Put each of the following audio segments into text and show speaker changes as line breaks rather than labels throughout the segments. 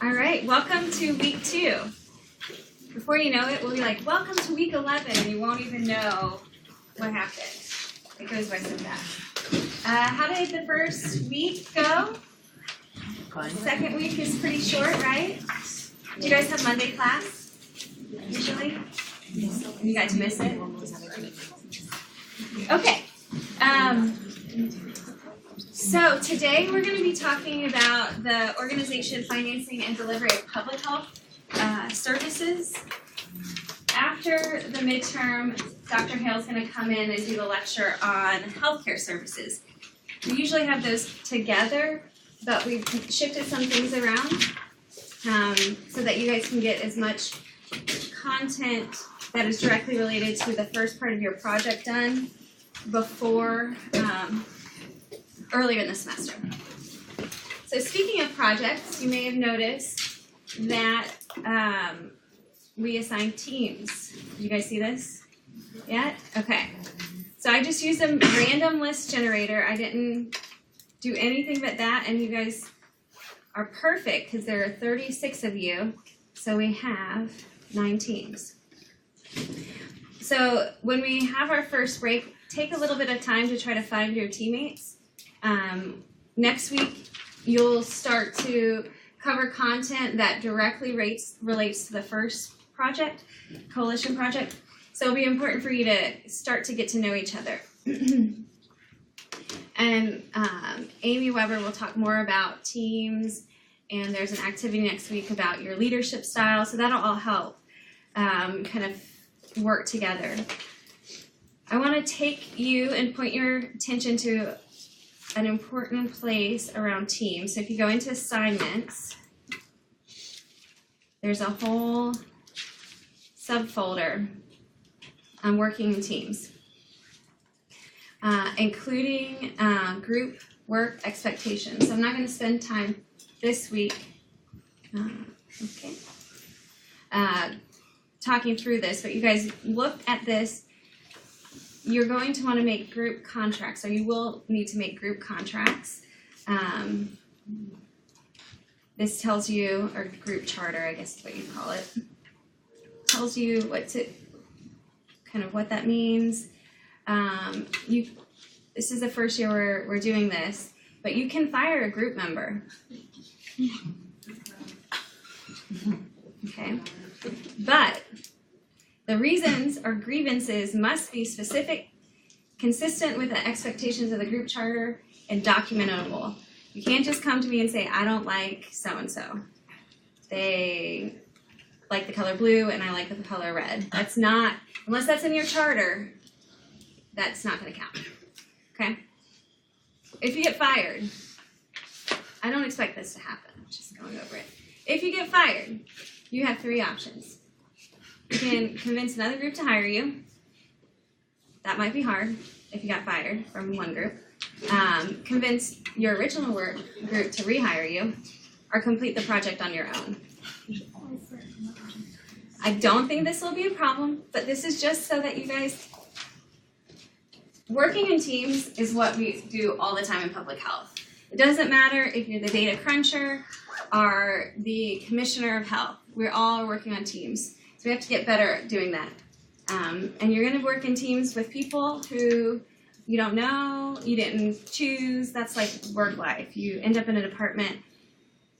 All right, welcome to week 2. Before you know it, we'll be like, welcome to week 11, and you won't even know what happened. It goes by so fast. How did the first week go? Second week is pretty short, right? Do you guys have Monday class, usually? You guys miss it? Okay. So today we're going to be talking about the organization, financing, and delivery of public health services. After the midterm, Dr. Hale's going to come in and do the lecture on healthcare services. We usually have those together, but we've shifted some things around so that you guys can get as much content that is directly related to the first part of your project done before earlier in the semester. So speaking of projects, you may have noticed that we assigned teams. Did you guys see this yet? Okay. So I just used a random list generator. I didn't do anything but that, and you guys are perfect because there are 36 of you, so we have 9 teams. So when we have our first break, take a little bit of time to try to find your teammates. Next week, you'll start to cover content that directly relates to the first project, coalition project. So it'll be important for you to start to get to know each other. And Amy Weber will talk more about teams, and there's an activity next week about your leadership style, so that'll all help kind of work together. I want to take you and point your attention to an important place around teams. So if you go into assignments, there's a whole subfolder on working in teams, including group work expectations. So I'm not going to spend time this week talking through this, but you guys look at this. You're going to want to make group contracts, or you will need to make group contracts. This tells you, or group charter, I guess is what you call it, tells you what that means. This is the first year we're doing this, but you can fire a group member. Okay, but the reasons or grievances must be specific, consistent with the expectations of the group charter, and documentable. You can't just come to me and say, I don't like so-and-so. They like the color blue and I like the color red. That's not, unless that's in your charter, that's not going to count. Okay? If you get fired, I don't expect this to happen. I'm just going over it. If you get fired, you have 3 options. You can convince another group to hire you. That might be hard if you got fired from one group. Convince your original group to rehire you, or complete the project on your own. I don't think this will be a problem, but this is just so that you guys... Working in teams is what we do all the time in public health. It doesn't matter if you're the data cruncher or the commissioner of health. We're all working on teams. So we have to get better at doing that. And you're going to work in teams with people who you don't know, you didn't choose. That's like work life. You end up in a department,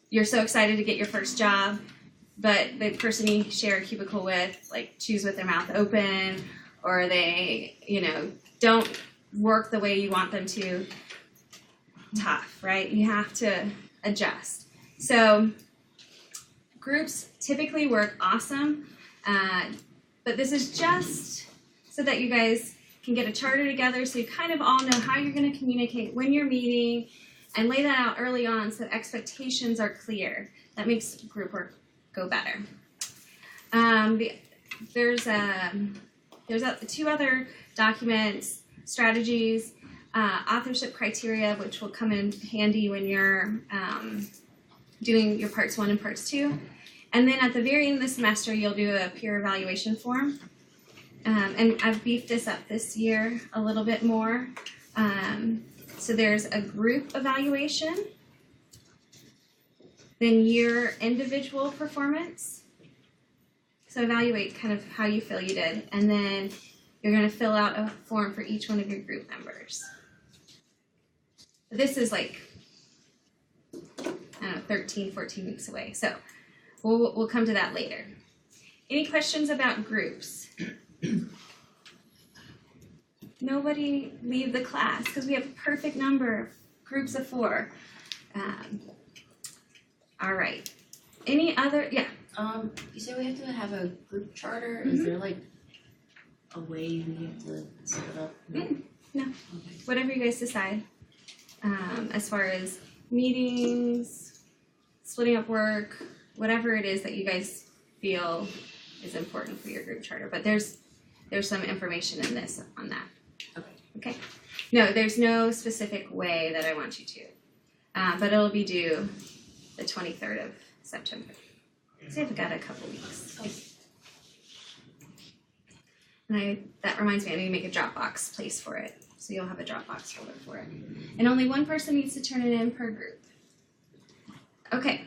you're so excited to get your first job, but the person you share a cubicle with, like, chews with their mouth open, or they, don't work the way you want them to. Tough, right? You have to adjust. So groups typically work awesome. But this is just so that you guys can get a charter together, so you kind of all know how you're going to communicate when you're meeting, and lay that out early on so expectations are clear. That makes group work go better. There's 2 other documents, strategies, authorship criteria, which will come in handy when you're doing your parts 1 and parts 2. And then at the very end of the semester, you'll do a peer evaluation form. And I've beefed this up this year a little bit more. So there's a group evaluation. then your individual performance. So evaluate kind of how you feel you did, and then you're going to fill out a form for each one of your group members. This is like, I don't know, 13, 14 weeks away, so we'll come to that later. Any questions about groups? Nobody leave the class because we have a perfect number of groups of 4. All right. Any other? Yeah.
You said we have to have a group charter. Is there like a way we have to set it up?
No.
Okay.
Whatever you guys decide. As far as meetings, splitting up work, whatever it is that you guys feel is important for your group charter. But there's some information in this on that. Okay. No, there's no specific way that I want you to. But it'll be due the 23rd of September. So I've got a couple weeks. And that reminds me, I need to make a Dropbox place for it. So you'll have a Dropbox folder for it. And only one person needs to turn it in per group. Okay.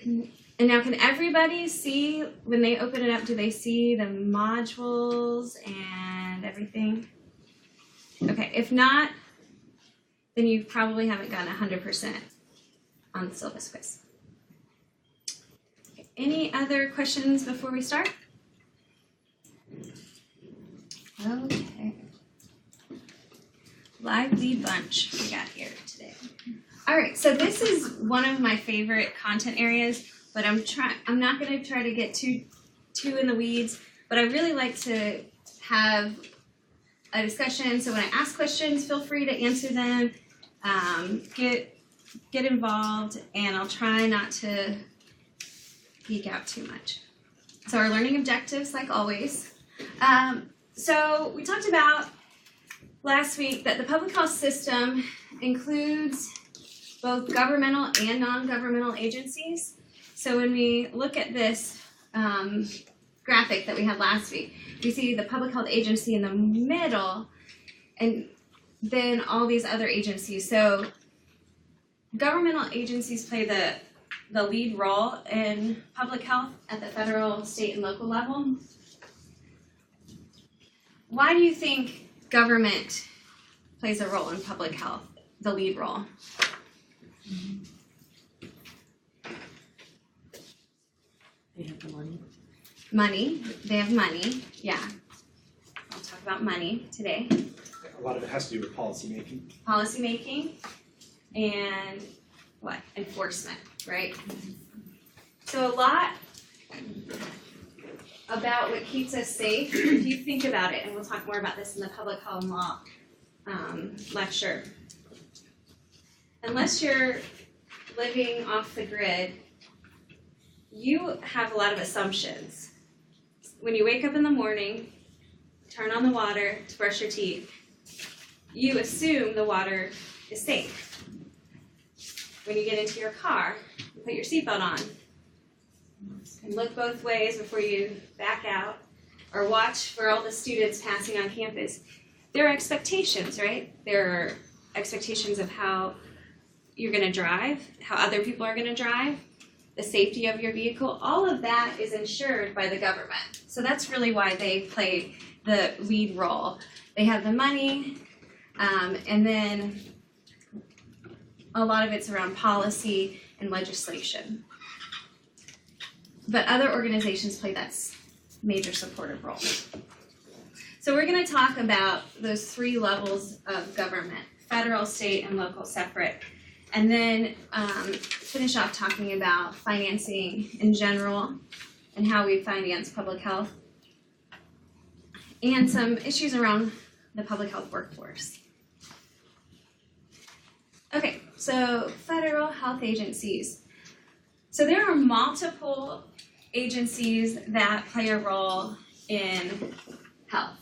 And now can everybody see, when they open it up, do they see the modules and everything? Okay, if not, then you probably haven't gotten 100% on the syllabus quiz. Okay, any other questions before we start? Okay. Lively bunch we got here today. All right, so this is one of my favorite content areas, but I'm not going to try to get too in the weeds, but I really like to have a discussion. So when I ask questions, feel free to answer them. Get involved, and I'll try not to geek out too much. So our learning objectives, like always. So we talked about last week that the public health system includes both governmental and non-governmental agencies. So when we look at this graphic that we had last week, you see the public health agency in the middle, and then all these other agencies. So governmental agencies play the lead role in public health at the federal, state, and local level. Why do you think government plays a role in public health, the lead role?
They have the money.
Money. They have money. Yeah. I'll talk about money today.
A lot of it has to do with policy making.
Policy making and what? Enforcement, right? So a lot about what keeps us safe, if you think about it, and we'll talk more about this in the public health law lecture. Unless you're living off the grid, you have a lot of assumptions. When you wake up in the morning, turn on the water to brush your teeth, you assume the water is safe. When you get into your car, you put your seatbelt on and look both ways before you back out, or watch for all the students passing on campus. There are expectations, right? There are expectations of how you're going to drive, how other people are going to drive, the safety of your vehicle. All of that is ensured by the government. So that's really why they play the lead role. They have the money, and then a lot of it's around policy and legislation. But other organizations play that major supportive role. So we're going to talk about those 3 levels of government: federal, state, and local separate. And then finish off talking about financing in general and how we finance public health, and some issues around the public health workforce. Okay, so federal health agencies. So there are multiple agencies that play a role in health.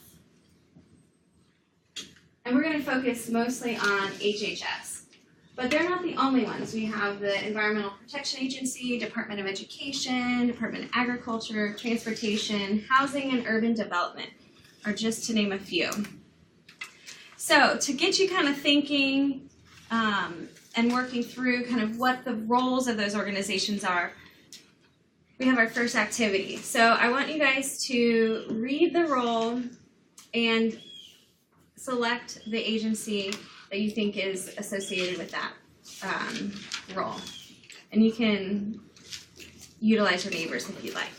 And we're going to focus mostly on HHS. But they're not the only ones. We have the Environmental Protection Agency, Department of Education, Department of Agriculture, Transportation, Housing and Urban Development, are just to name a few. So to get you kind of thinking and working through kind of what the roles of those organizations are, we have our first activity. So I want you guys to read the role and select the agency that you think is associated with that role. And you can utilize your neighbors if you like.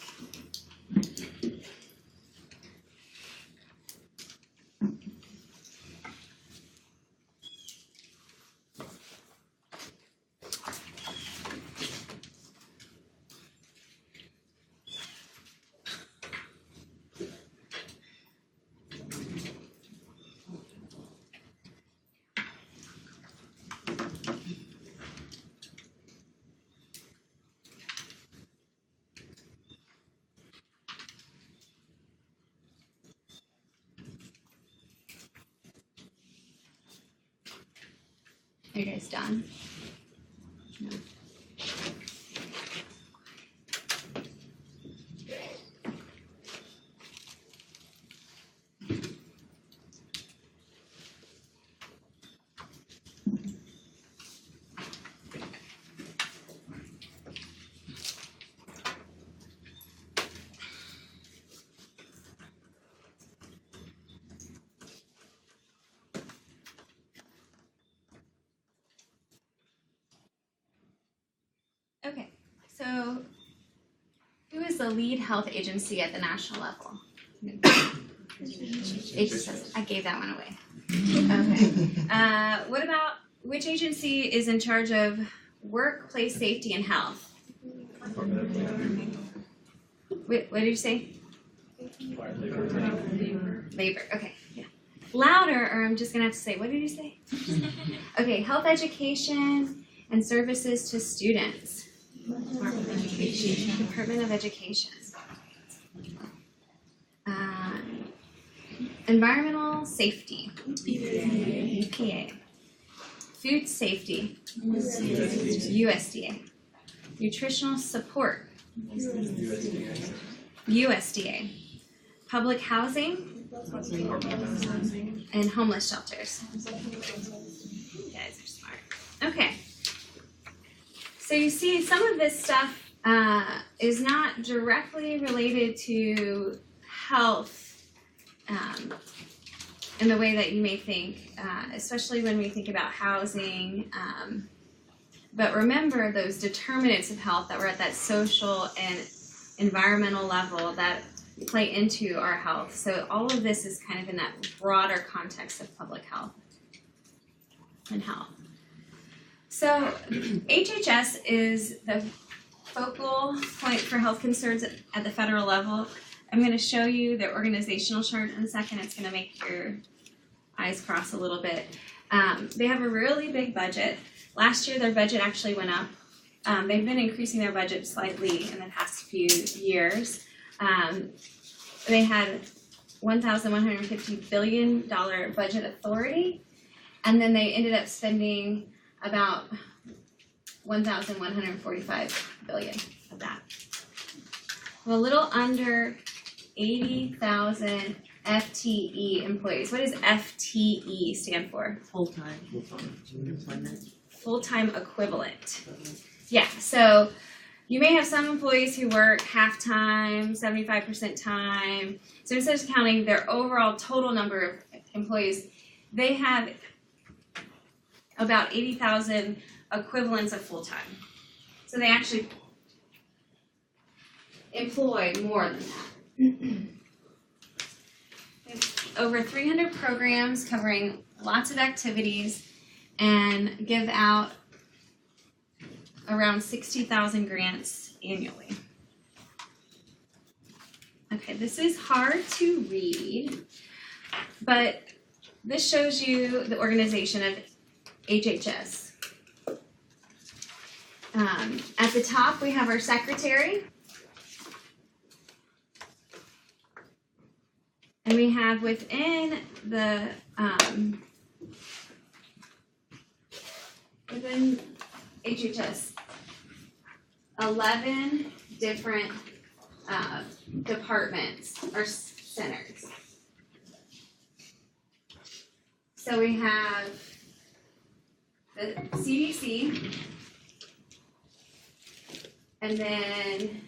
Are you guys done? No. Okay, so who is the lead health agency at the national level? HHS. I gave that one away. Okay. What about which agency is in charge of workplace safety and health? Wait, what did you say? Labor. Okay. Yeah. Louder, or I'm just gonna have to say. What did you say? Okay. Health education and services to students. Department of Education. Environmental safety. EPA. Food safety. USDA. Nutritional support. USDA. Public housing. And homeless shelters. You guys are smart. Okay. So you see, some of this stuff is not directly related to health in the way that you may think, especially when we think about housing. But remember those determinants of health that were at that social and environmental level that play into our health. So all of this is kind of in that broader context of public health and health. So HHS is the focal point for health concerns at the federal level. I'm going to show you their organizational chart in a second. It's going to make your eyes cross a little bit. They have a really big budget. Last year their budget actually went up. They've been increasing their budget slightly in the past few years. They had $1,150 billion budget authority, and then they ended up spending about $1,145 billion of that. Well, a little under 80,000 FTE employees. What does FTE stand for?
Full-time employment.
Full-time equivalent. Yeah, so you may have some employees who work half-time, 75% time. So instead of counting their overall total number of employees, they have about 80,000 equivalents of full-time. So they actually employ more than that. Over 300 programs covering lots of activities and give out around 60,000 grants annually. Okay, this is hard to read, but this shows you the organization of HHS. At the top, we have our secretary. And we have within the within HHS 11 different departments or centers. So we have the CDC. And then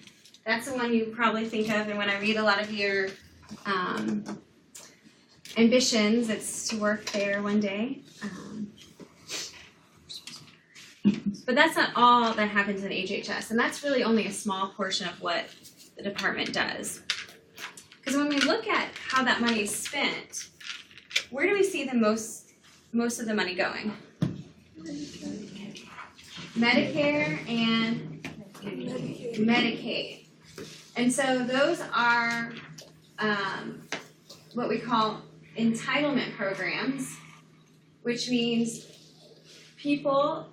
that's the one you probably think of, and when I read a lot of your ambitions, it's to work there one day. But that's not all that happens in HHS, and that's really only a small portion of what the department does. Because when we look at how that money is spent, where do we see the most of the money going? Medicare and Medicaid. And so those are what we call entitlement programs, which means people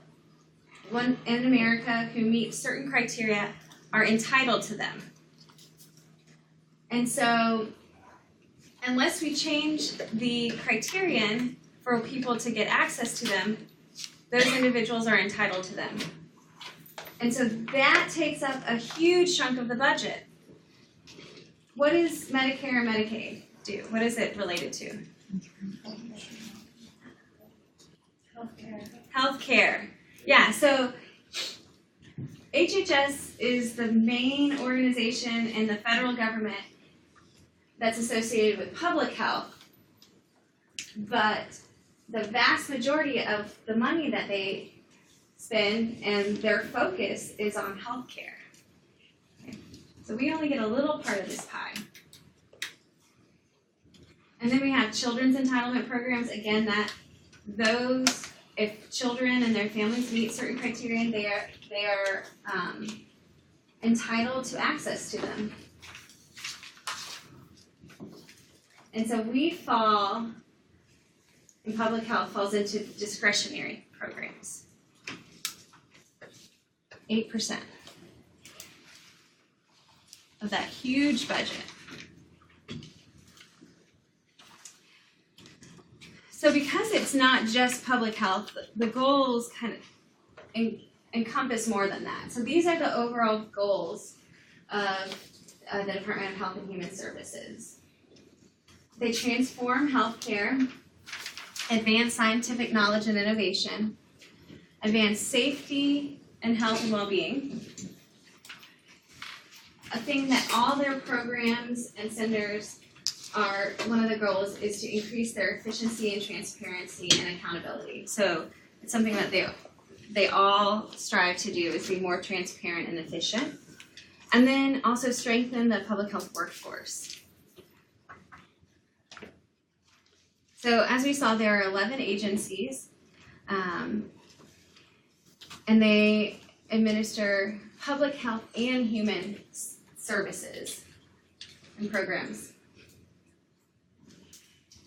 in America who meet certain criteria are entitled to them. And so unless we change the criterion for people to get access to them, those individuals are entitled to them. And so that takes up a huge chunk of the budget. What does Medicare and Medicaid do? What is it related to? Healthcare. Yeah, so HHS is the main organization in the federal government that's associated with public health, but the vast majority of the money that they spend and their focus is on healthcare. Okay. So we only get a little part of this pie. And then we have children's entitlement programs. Again, those, if children and their families meet certain criteria, they are entitled to access to them. And so we fall, in public health, falls into discretionary programs. 8% of that huge budget. So because it's not just public health, the goals kind of encompass more than that. So these are the overall goals of the Department of Health and Human Services. They transform healthcare, advance scientific knowledge and innovation, advance safety and health and well-being. A thing that all their programs and centers are, one of the goals is to increase their efficiency and transparency and accountability. So it's something that they all strive to do, is be more transparent and efficient. And then also strengthen the public health workforce. So as we saw, there are 11 agencies, and they administer public health and human services and programs.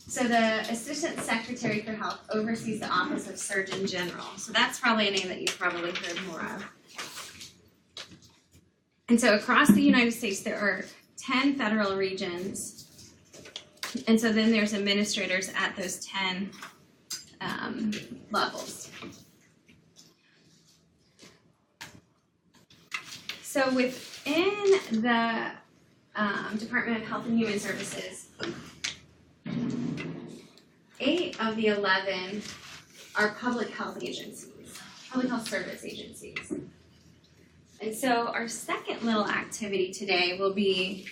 So the Assistant Secretary for Health oversees the Office of Surgeon General. So that's probably a name that you've probably heard more of. And so across the United States, there are 10 federal regions. And so then there's administrators at those 10 levels. So within the Department of Health and Human Services, 8 of the 11 are public health agencies, public health service agencies. And so our second little activity today will be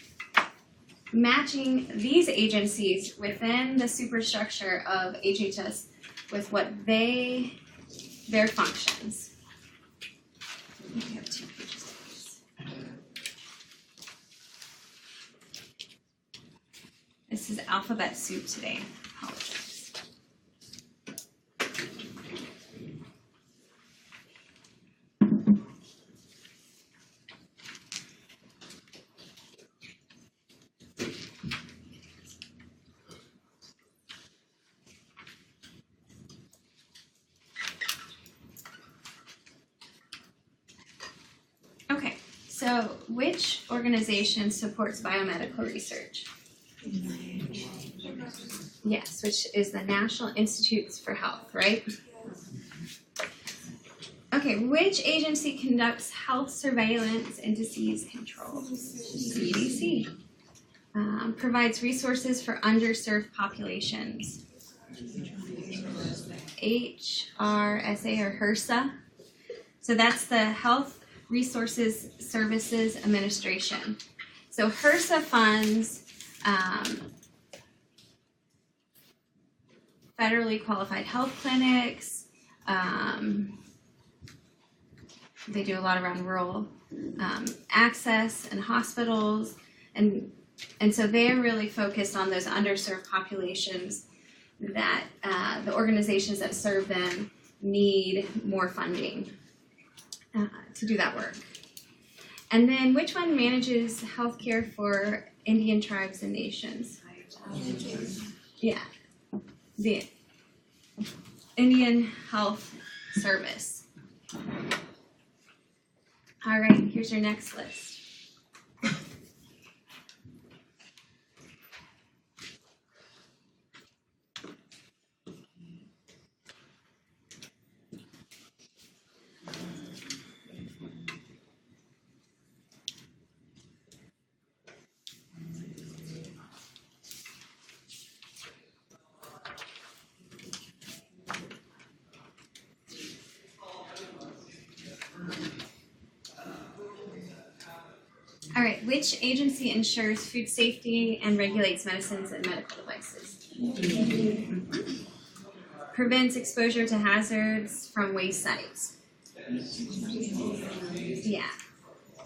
matching these agencies within the superstructure of HHS with what their functions. We have 2 pages of these. This is alphabet soup today. I apologize. Okay, so which organization supports biomedical research? Yes, which is the National Institutes for Health, right? Okay, which agency conducts health surveillance and disease control? CDC. Provides resources for underserved populations. HRSA or HRSA. So that's the Health Resources Services Administration. So HRSA funds federally qualified health clinics. They do a lot around rural access and hospitals, and so they're really focused on those underserved populations that the organizations that serve them need more funding to do that work. And then which one manages healthcare for Indian tribes and nations? Yeah, the Indian Health Service. All right, here's your next list. All right, which agency ensures food safety and regulates medicines and medical devices? Prevents exposure to hazards from waste sites. Yeah,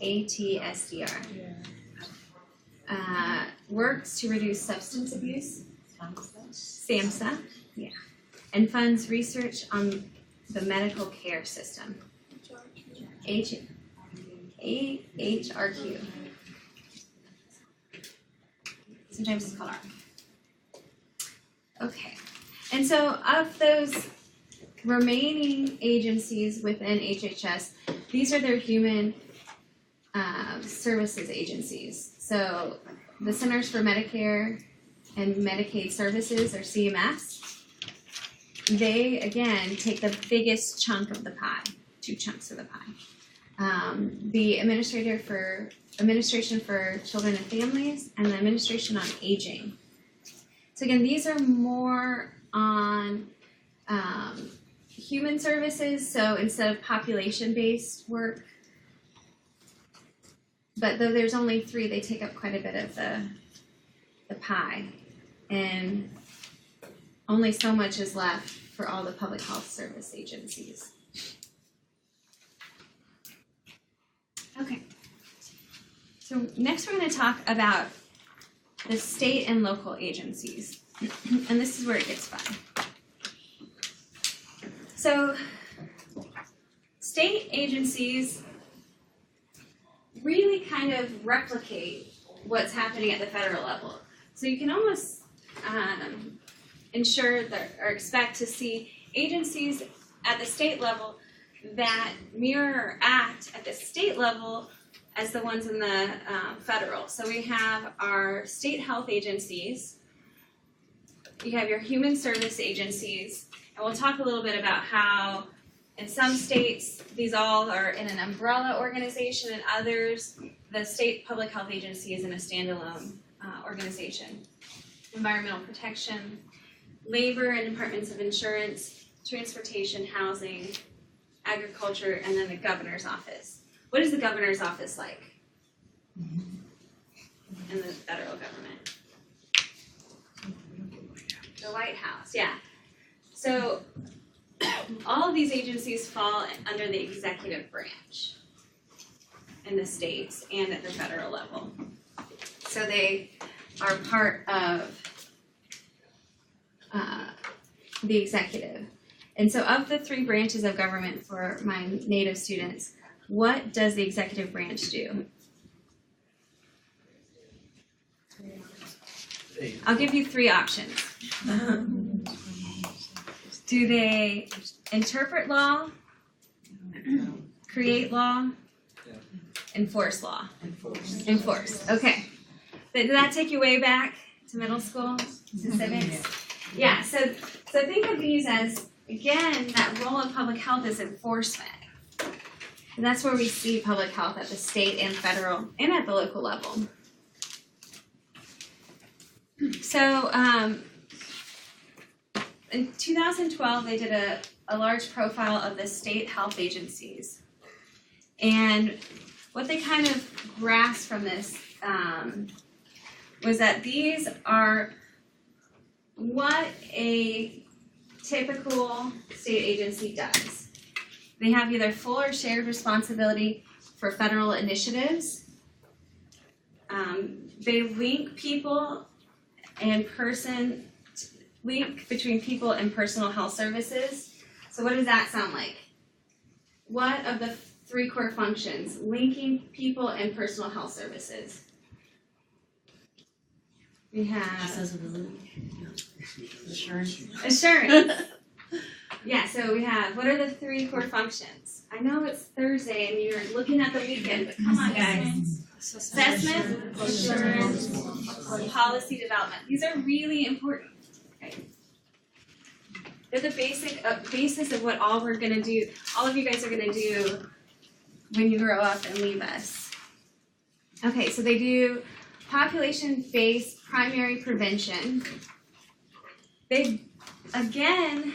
ATSDR. Works to reduce substance abuse. SAMHSA, yeah. And funds research on the medical care system. AHRQ. Sometimes it's called ARC. Okay, and so of those remaining agencies within HHS, these are their human services agencies. So the Centers for Medicare and Medicaid Services, or CMS, they again take the biggest chunk of the pie, 2 chunks of the pie. The Administration for Children and Families, and the Administration on Aging. So again, these are more on human services, so instead of population-based work, but though there's only 3, they take up quite a bit of the pie, and only so much is left for all the public health service agencies. Okay, so next we're going to talk about the state and local agencies, and this is where it gets fun. So state agencies really kind of replicate what's happening at the federal level. So you can almost ensure that, or expect to see agencies at the state level that mirror or act at the state level as the ones in the federal. So we have our state health agencies, you have your human service agencies, and we'll talk a little bit about how in some states these all are in an umbrella organization, and others the state public health agency is in a standalone organization. Environmental protection, labor and departments of insurance, transportation, housing, agriculture, and then the governor's office. What is the governor's office like in the federal government? The White House, yeah. So all of these agencies fall under the executive branch in the states and at the federal level. So they are part of the executive. And so of the 3 branches of government for my native students, what does the executive branch do? I'll give you 3 options. Do they interpret law, create law, enforce law? Enforce, okay. Did that take you way back to middle school, to civics? Yeah, so think of these as, again, that role of public health is enforcement. And that's where we see public health at the state and federal and at the local level. So in 2012, they did a large profile of the state health agencies. And what they kind of grasped from this was that these are what a typical state agency does. They have either full or shared responsibility for federal initiatives. They link between people and personal health services. So what does that sound like? What of the 3 core functions? Linking people and personal health services. We have
Accessibility. Assurance.
assurance. Yeah, so we have, what are the 3 core functions? I know it's Thursday and you're looking at the weekend, but come on guys. Assessment, assurance, policy development. These are really important. Okay. They're the basis of what all of you guys are gonna do when you grow up and leave us. Okay, so they do population-based primary prevention. They, again,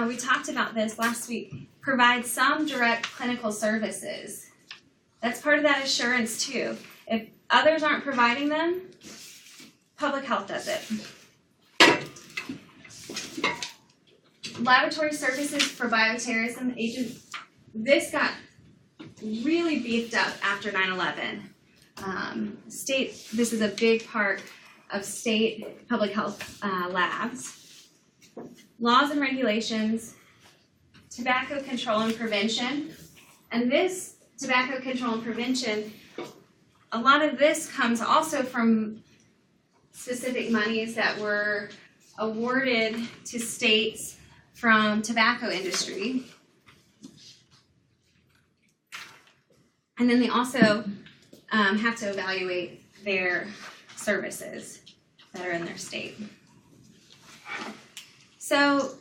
we talked about this last week, provide some direct clinical services. That's part of that assurance too. If others aren't providing them, public health does it. Laboratory services for bioterrorism agents. This got really beefed up after 9/11. This is a big part of state public health labs. Laws and regulations, tobacco control and prevention. And this tobacco control and prevention, a lot of this comes also from specific monies that were awarded to states from tobacco industry. And then they also have to evaluate their services that are in their state. So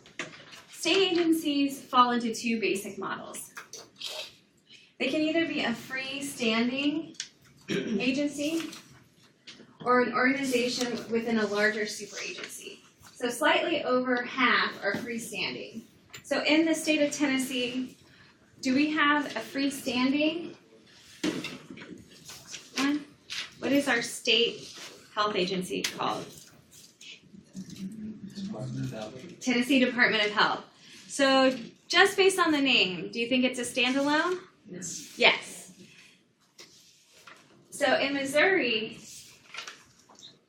state agencies fall into 2 basic models. They can either be a freestanding agency or an organization within a larger super agency. So slightly over half are freestanding. So in the state of Tennessee, do we have a freestanding one? What is our state health agency called? Tennessee Department of Health. So just based on the name, do you think it's a standalone?
Yes.
Yes. So in Missouri,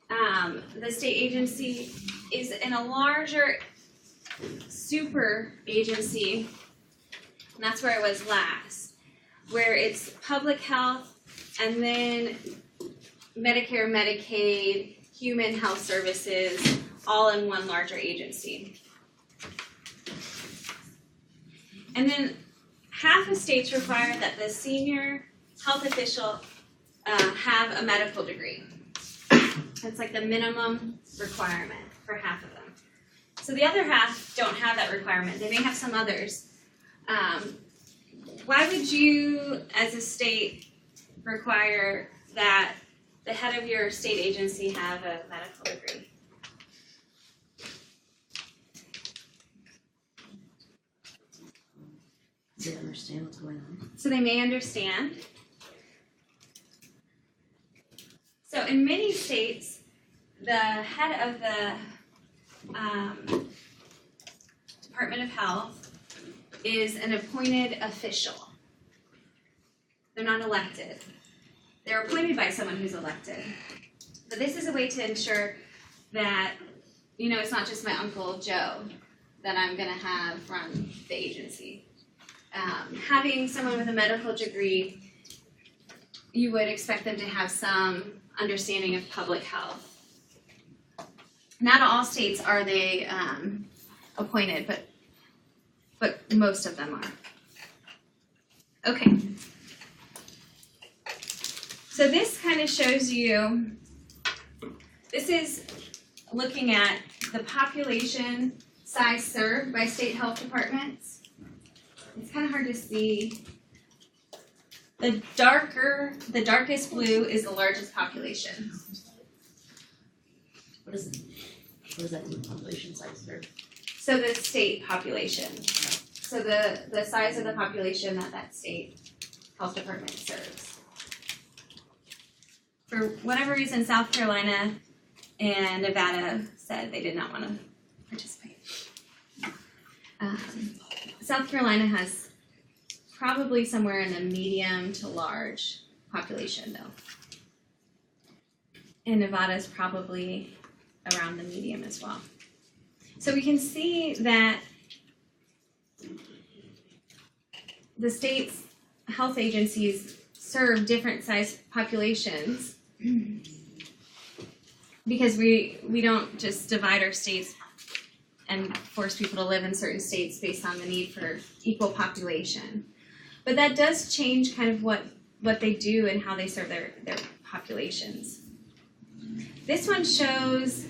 the state agency is in a larger super agency, and that's where it was last, where it's public health and then Medicare, Medicaid, human health services, all in one larger agency. And then half of states require that the senior health official have a medical degree. That's like the minimum requirement for half of them. So the other half don't have that requirement. They may have some others. Why would you, as a state, require that the head of your state agency have a medical degree?
They understand what's going on.
So they may understand. So in many states, the head of the Department of Health is an appointed official. They're not elected. They're appointed by someone who's elected. But this is a way to ensure that, it's not just my Uncle Joe that I'm gonna have run the agency. Having someone with a medical degree, you would expect them to have some understanding of public health. Not all states are they appointed, but most of them are. Okay. So this kind of shows you, this is looking at the population size served by state health departments. It's kind of hard to see. The darkest blue is the largest population.
What does that mean, population size served?
So the state population, so the size of the population that state health department serves. For whatever reason, South Carolina and Nevada said they did not want to participate. South Carolina has probably somewhere in the medium to large population though. And Nevada is probably around the medium as well. So we can see that the state's health agencies serve different size populations because we don't just divide our states and force people to live in certain states based on the need for equal population. But that does change kind of what they do and how they serve their populations. This one shows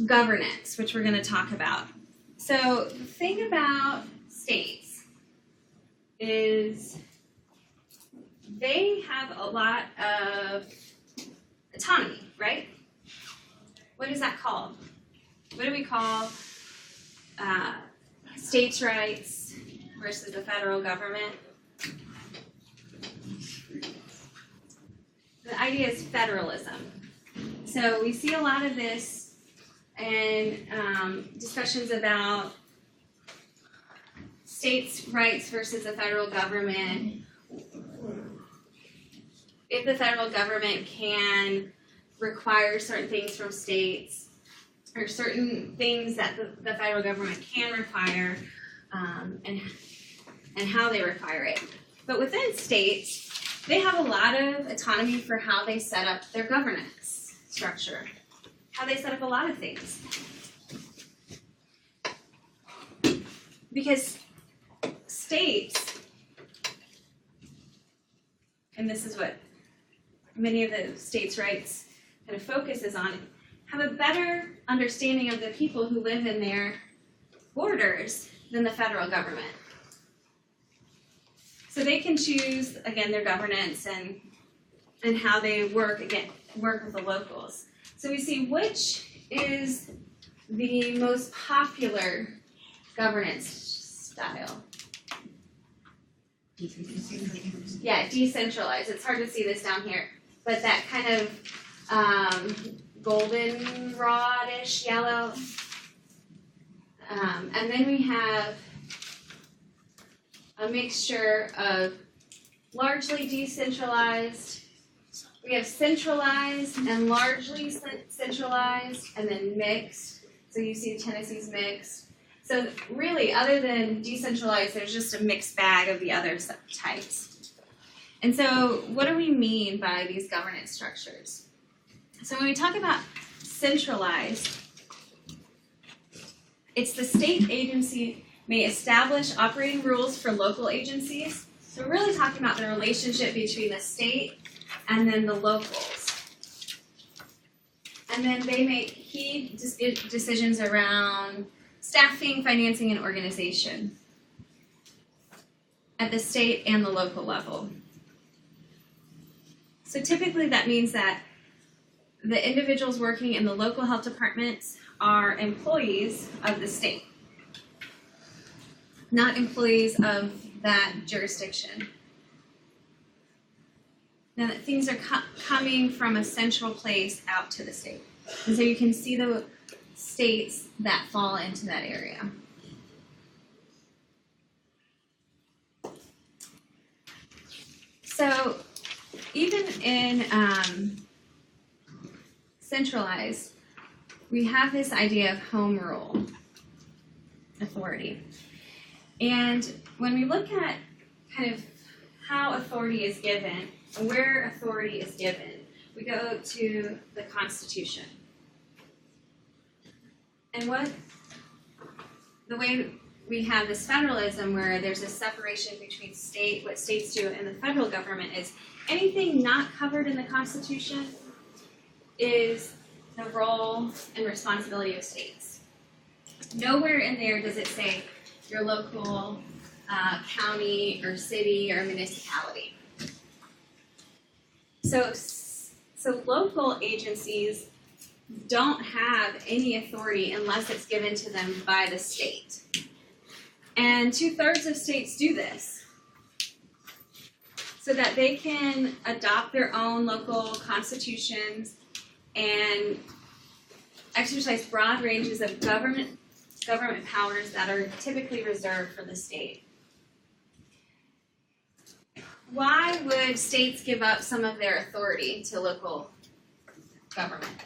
governance, which we're going to talk about. So the thing about states is they have a lot of autonomy, right? What is that called? What do we call states' rights versus the federal government? The idea is federalism. So we see a lot of this in discussions about states' rights versus the federal government. If the federal government can require certain things from states, or certain things that the federal government can require, and how they require it. But within states, they have a lot of autonomy for how they set up their governance structure, how they set up a lot of things. Because states, and this is what many of the states' rights kind of focuses on, have a better understanding of the people who live in their borders than the federal government. So they can choose, again, their governance and how they work with the locals. So we see which is the most popular governance style. Yeah, decentralized. It's hard to see this down here, but that kind of goldenrod-ish yellow. And then we have a mixture of largely decentralized. We have centralized and largely centralized, and then mixed. So you see Tennessee's mixed. So really, other than decentralized, there's just a mixed bag of the other types. And so what do we mean by these governance structures? So when we talk about centralized, it's the state agency may establish operating rules for local agencies. So we're really talking about the relationship between the state and then the locals. And then they make key decisions around staffing, financing, and organization at the state and the local level. So typically that means that the individuals working in the local health departments are employees of the state, not employees of that jurisdiction. Now that things are coming from a central place out to the state. And so you can see the states that fall into that area. So even in centralized, we have this idea of home rule authority. And when we look at kind of how authority is given, and where authority is given, we go to the Constitution. And the way we have this federalism where there's a separation between what states do and the federal government is anything not covered in the Constitution is the role and responsibility of states. Nowhere in there does it say your local county or city or municipality. So local agencies don't have any authority unless it's given to them by the state. And 2/3 of states do this, so that they can adopt their own local constitutions and exercise broad ranges of government powers that are typically reserved for the state. Why would states give up some of their authority to local government?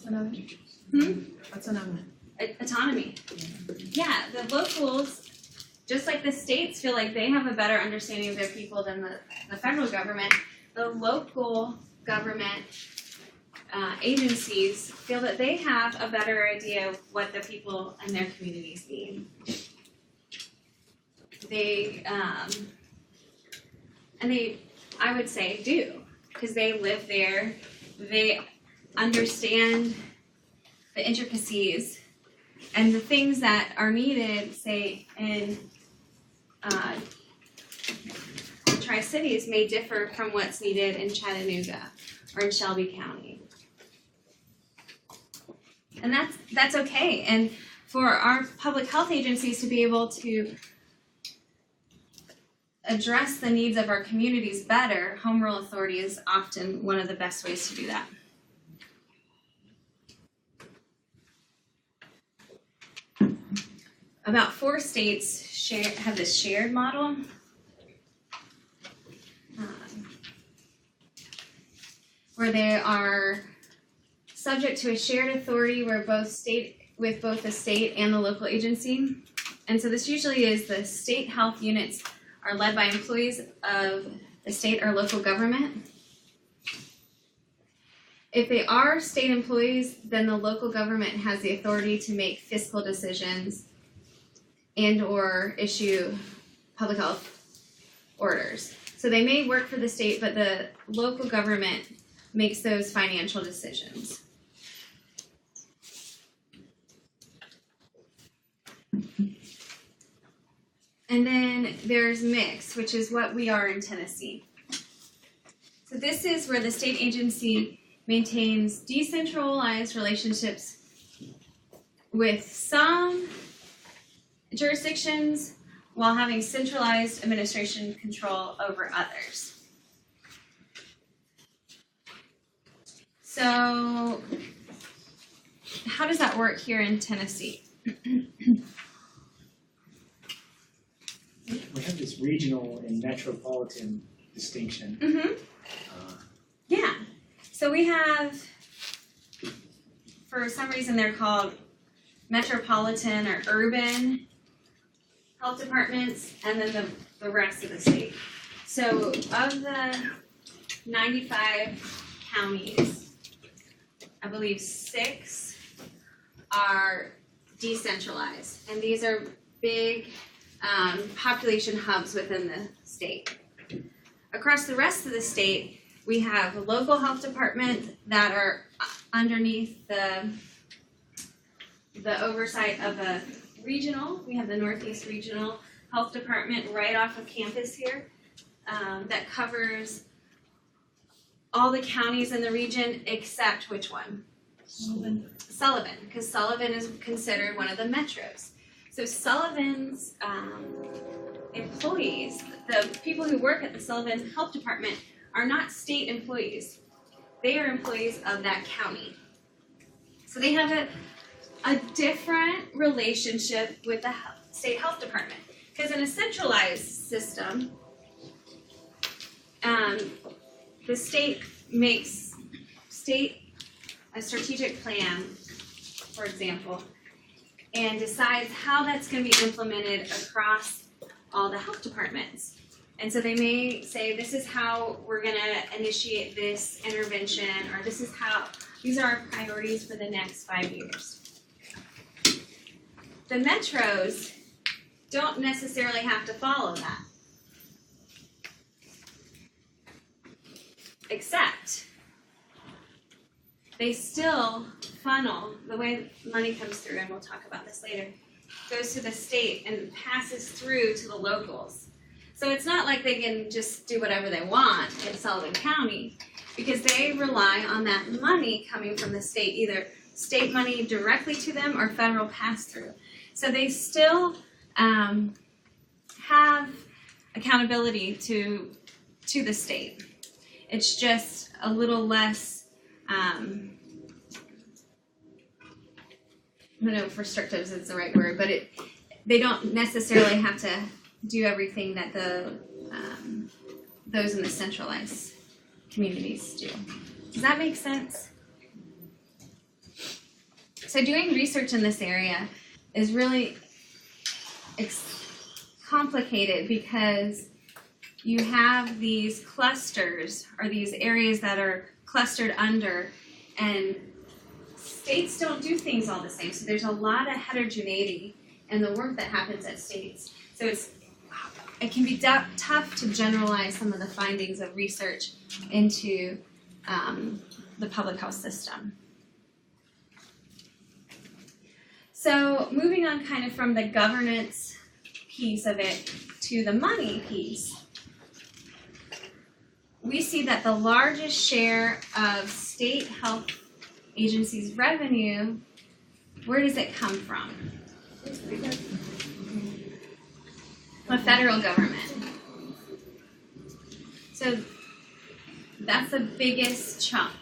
Autonomy. Autonomy.
Autonomy. Yeah, the locals, just like the states feel like they have a better understanding of their people than the federal government, the local government agencies feel that they have a better idea of what the people in their communities need. I would say do, because they live there, they understand the intricacies and the things that are needed, say, in Tri-Cities may differ from what's needed in Chattanooga or in Shelby County. And that's okay. And for our public health agencies to be able to address the needs of our communities better, home rule authority is often one of the best ways to do that. About 4 states have this shared model. Where they are subject to a shared authority with both the state and the local agency. And so this usually is the state health units are led by employees of the state or local government. If they are state employees, then the local government has the authority to make fiscal decisions and or issue public health orders. So they may work for the state, but the local government makes those financial decisions. And then there's mixed, which is what we are in Tennessee. So this is where the state agency maintains decentralized relationships with some jurisdictions while having centralized administration control over others. So how does that work here in Tennessee?
We have this regional and metropolitan distinction.
Mm-hmm. Yeah. So we have, for some reason they're called metropolitan or urban health departments, and then the rest of the state. So of the 95 counties, I believe 6 are decentralized, and these are big population hubs within the state. Across the rest of the state, we have a local health department that are underneath the oversight of a regional. We have the Northeast Regional Health Department right off of campus here that covers all the counties in the region except which one? Sullivan, because Sullivan is considered one of the metros. So Sullivan's employees, the people who work at the Sullivan Health Department, are not state employees. They are employees of that county. So they have a different relationship with the state health department. Because in a centralized system, the state makes a strategic plan, for example, and decides how that's going to be implemented across all the health departments. And so they may say, this is how we're going to initiate this intervention, or these are our priorities for the next 5 years. The metros don't necessarily have to follow that. Except they still funnel, the way money comes through, and we'll talk about this later, goes to the state and passes through to the locals. So it's not like they can just do whatever they want in Sullivan County. because they rely on that money coming from the state, either state money directly to them or federal pass-through. So they still have accountability to the state. It's just a little less, I don't know if restrictive is the right word, but they don't necessarily have to do everything that those in the centralized communities do. Does that make sense? So doing research in this area is really complicated because you have these clusters or these areas that are clustered under, and states don't do things all the same. So there's a lot of heterogeneity in the work that happens at states. So it can be tough to generalize some of the findings of research into the public health system. So moving on kind of from the governance piece of it to the money piece, we see that the largest share of state health agencies' revenue, where does it come from? The federal government. So that's the biggest chunk.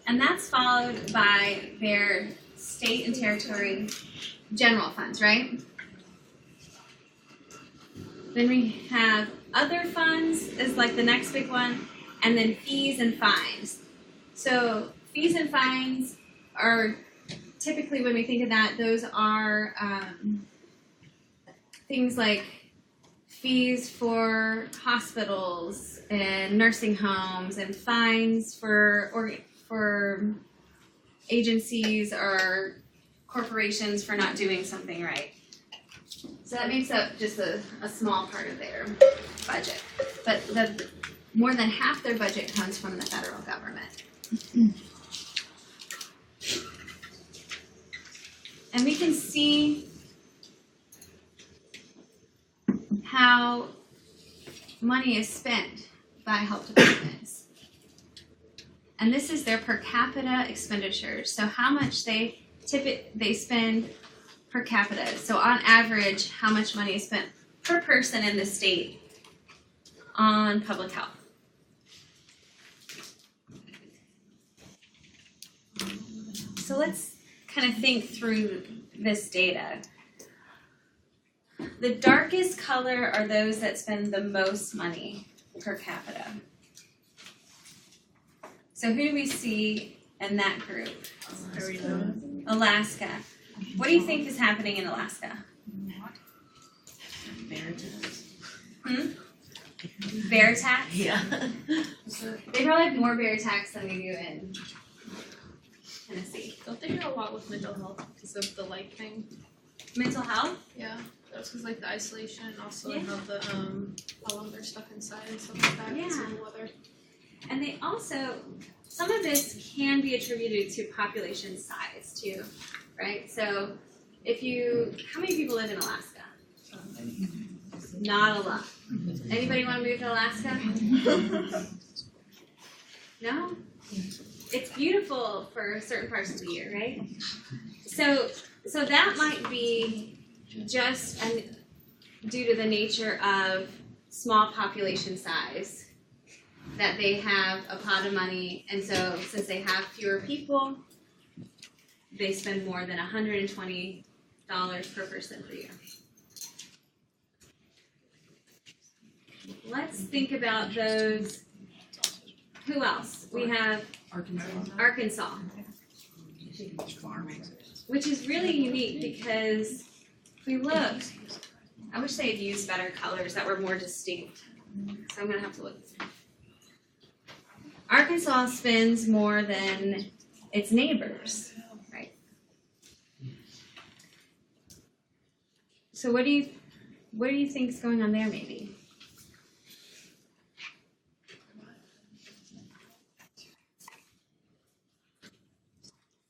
And that's followed by their state and territory general funds, right? Then we have other funds is like the next big one, and then fees and fines. So fees and fines are typically, when we think of that, those are things like fees for hospitals and nursing homes, and fines for agencies or corporations for not doing something right. So that makes up just a small part of their budget. But more than half their budget comes from the federal government. And we can see how money is spent by health departments. And this is their per capita expenditures. So how much they spend per capita. So on average, how much money is spent per person in the state on public health. So let's kind of think through this data. The darkest color are those that spend the most money per capita. So who do we see in that group? Alaska. What do you think is happening in Alaska? Bear tax?
Yeah.
They probably have more bear tax than we do in Tennessee.
Don't they do a lot with mental health because of the light thing?
Mental health?
Yeah, that's because like the isolation and also
Yeah.
how the how long they're stuck inside and stuff like that because of the weather.
And they also, some of this can be attributed to population size too, right? So how many people live in Alaska? Not a lot. Anybody want to move to Alaska? No? It's beautiful for certain parts of the year, right? So that might be just due to the nature of small population size, that they have a pot of money, and so since they have fewer people, they spend more than $120 per person per year. Let's think about those. Who else? We have Arkansas, which is really unique because if we look, I wish they had used better colors that were more distinct. So I'm going to have to look. Arkansas spends more than its neighbors, right? So what do you think is going on there maybe?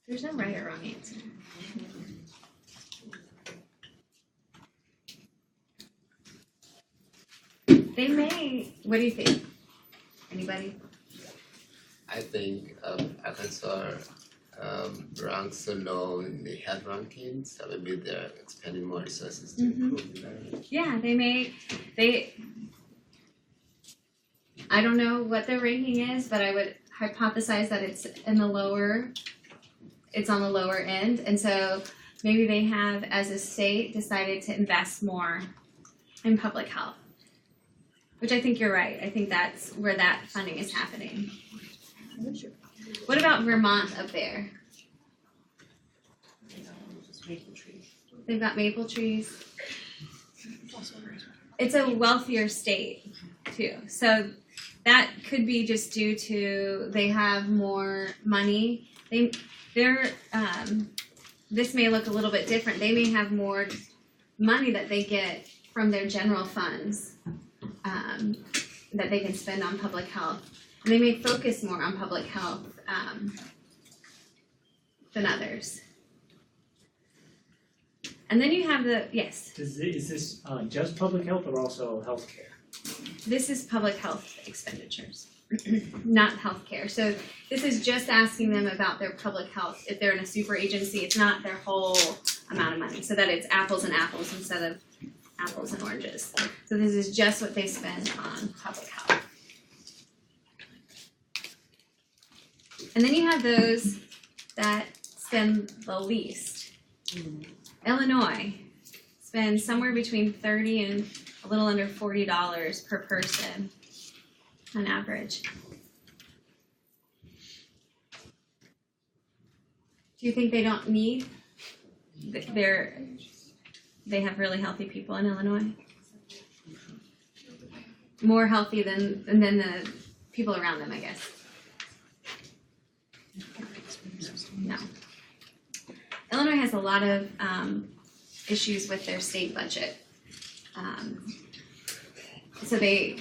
There's no right or wrong answer. They may, what do you think? Anybody?
I think Arkansas ranks low in the health rankings, so maybe they're expending more resources to improve that.
Yeah, I don't know what their ranking is, but I would hypothesize that it's on the lower end, and so maybe they have, as a state, decided to invest more in public health. Which I think you're right. I think that's where that funding is happening. What about Vermont up there?
Just maple trees.
They've got maple trees. It's a wealthier state too. So that could be just due to they have more money. This may look a little bit different. They may have more money that they get from their general funds that they can spend on public health. And they may focus more on public health than others. And then you have yes,
Is this just public health or also healthcare?
this is public health expenditures, not healthcare. So this is just asking them about their public health. If they're in a super agency, it's not their whole amount of money, so that it's apples and apples instead of apples and oranges. So this is just what they spend on public health. And then you have those that spend the least. Illinois spends somewhere between $30 and a little under $40 per person on average. Do you think they don't need? They have really healthy people in Illinois. More healthy than the people around them, I guess. No. Illinois has a lot of issues with their state budget. So they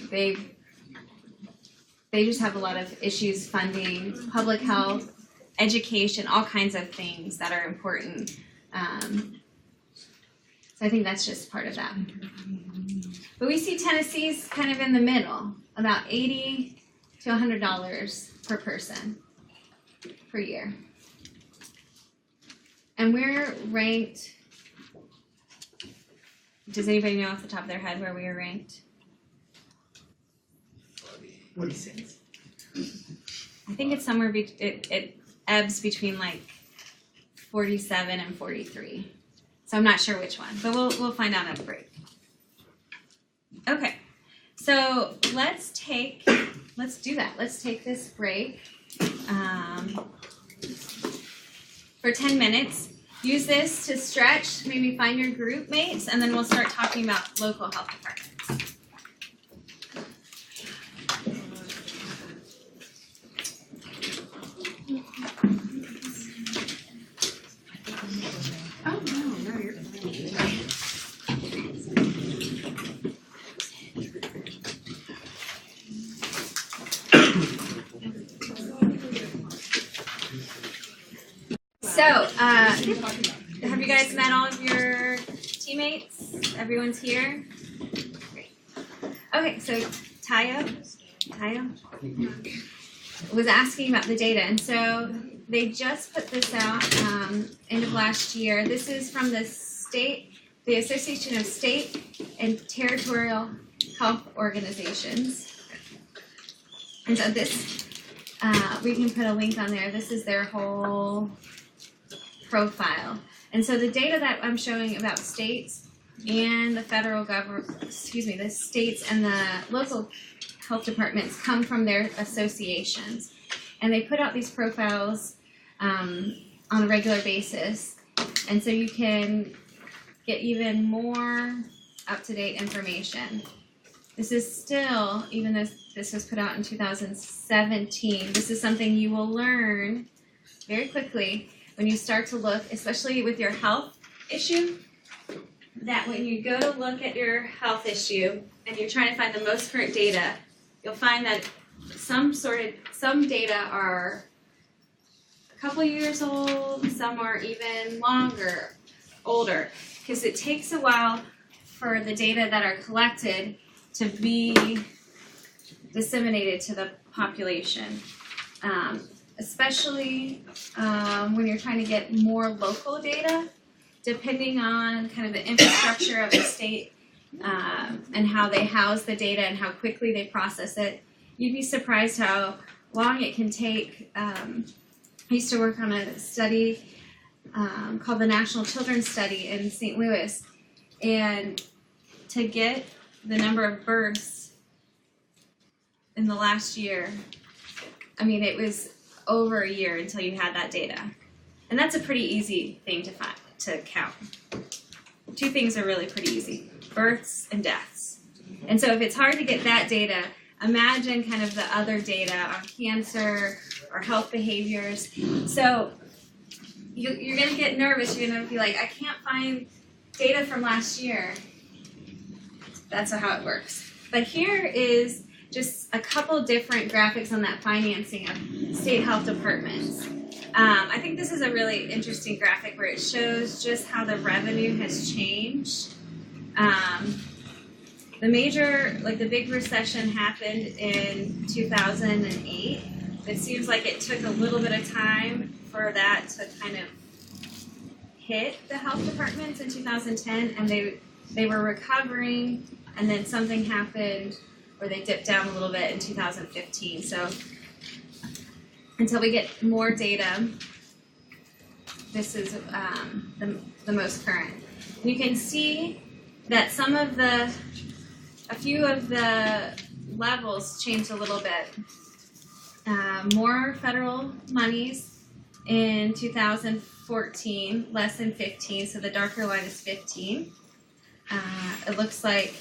just have a lot of issues funding public health, education, all kinds of things that are important. So I think that's just part of that. But we see Tennessee's kind of in the middle, about $80 to $100 per person per year. And we're ranked, does anybody know off the top of their head where we are ranked?
46.
I think it's somewhere, it ebbs between like 47 and 43. So I'm not sure which one, but we'll find out at the break. Okay, so let's do that. Let's take this break for 10 minutes. Use this to stretch, maybe find your group mates, and then we'll start talking about local health departments.
Oh, no, you're fine.
So, have you guys met all of your teammates? Everyone's here? Great. Okay, so Tayo was asking about the data, and so they just put this out end of last year. This is from the Association of State and Territorial Health Organizations. And so this, we can put a link on there. This is their whole profile. And so the data that I'm showing about states and the federal government, the states and the local health departments come from their associations. And they put out these profiles on a regular basis. And so you can get even more up-to-date information. This is still, even though this was put out in 2017, this is something you will learn very quickly when you start to look, especially with your health issue, that when you go to look at your health issue and you're trying to find the most current data, you'll find that some data are a couple years old, some are even older, because it takes a while for the data that are collected to be disseminated to the population. especially when you're trying to get more local data, depending on kind of the infrastructure of the state and how they house the data and how quickly they process it. You'd be surprised how long it can take. I used to work on a study called the National Children's Study in St. Louis, and to get the number of births in the last year, I mean, it was over a year until you had that data. And that's a pretty easy thing to count. Two things are really pretty easy: births and deaths. And so if it's hard to get that data, imagine kind of the other data on cancer or health behaviors. So you're going to get nervous. You're going to be like, I can't find data from last year. That's how it works. But here is just a couple different graphics on that financing of state health departments. I think this is a really interesting graphic where it shows just how the revenue has changed. The big recession happened in 2008. It seems like it took a little bit of time for that to kind of hit the health departments in 2010, and they were recovering, and then something happened where they dipped down a little bit in 2015. So until we get more data, this is the most current. And you can see that a few of the levels changed a little bit. More federal monies in 2014, less in 15, so the darker line is 15. It looks like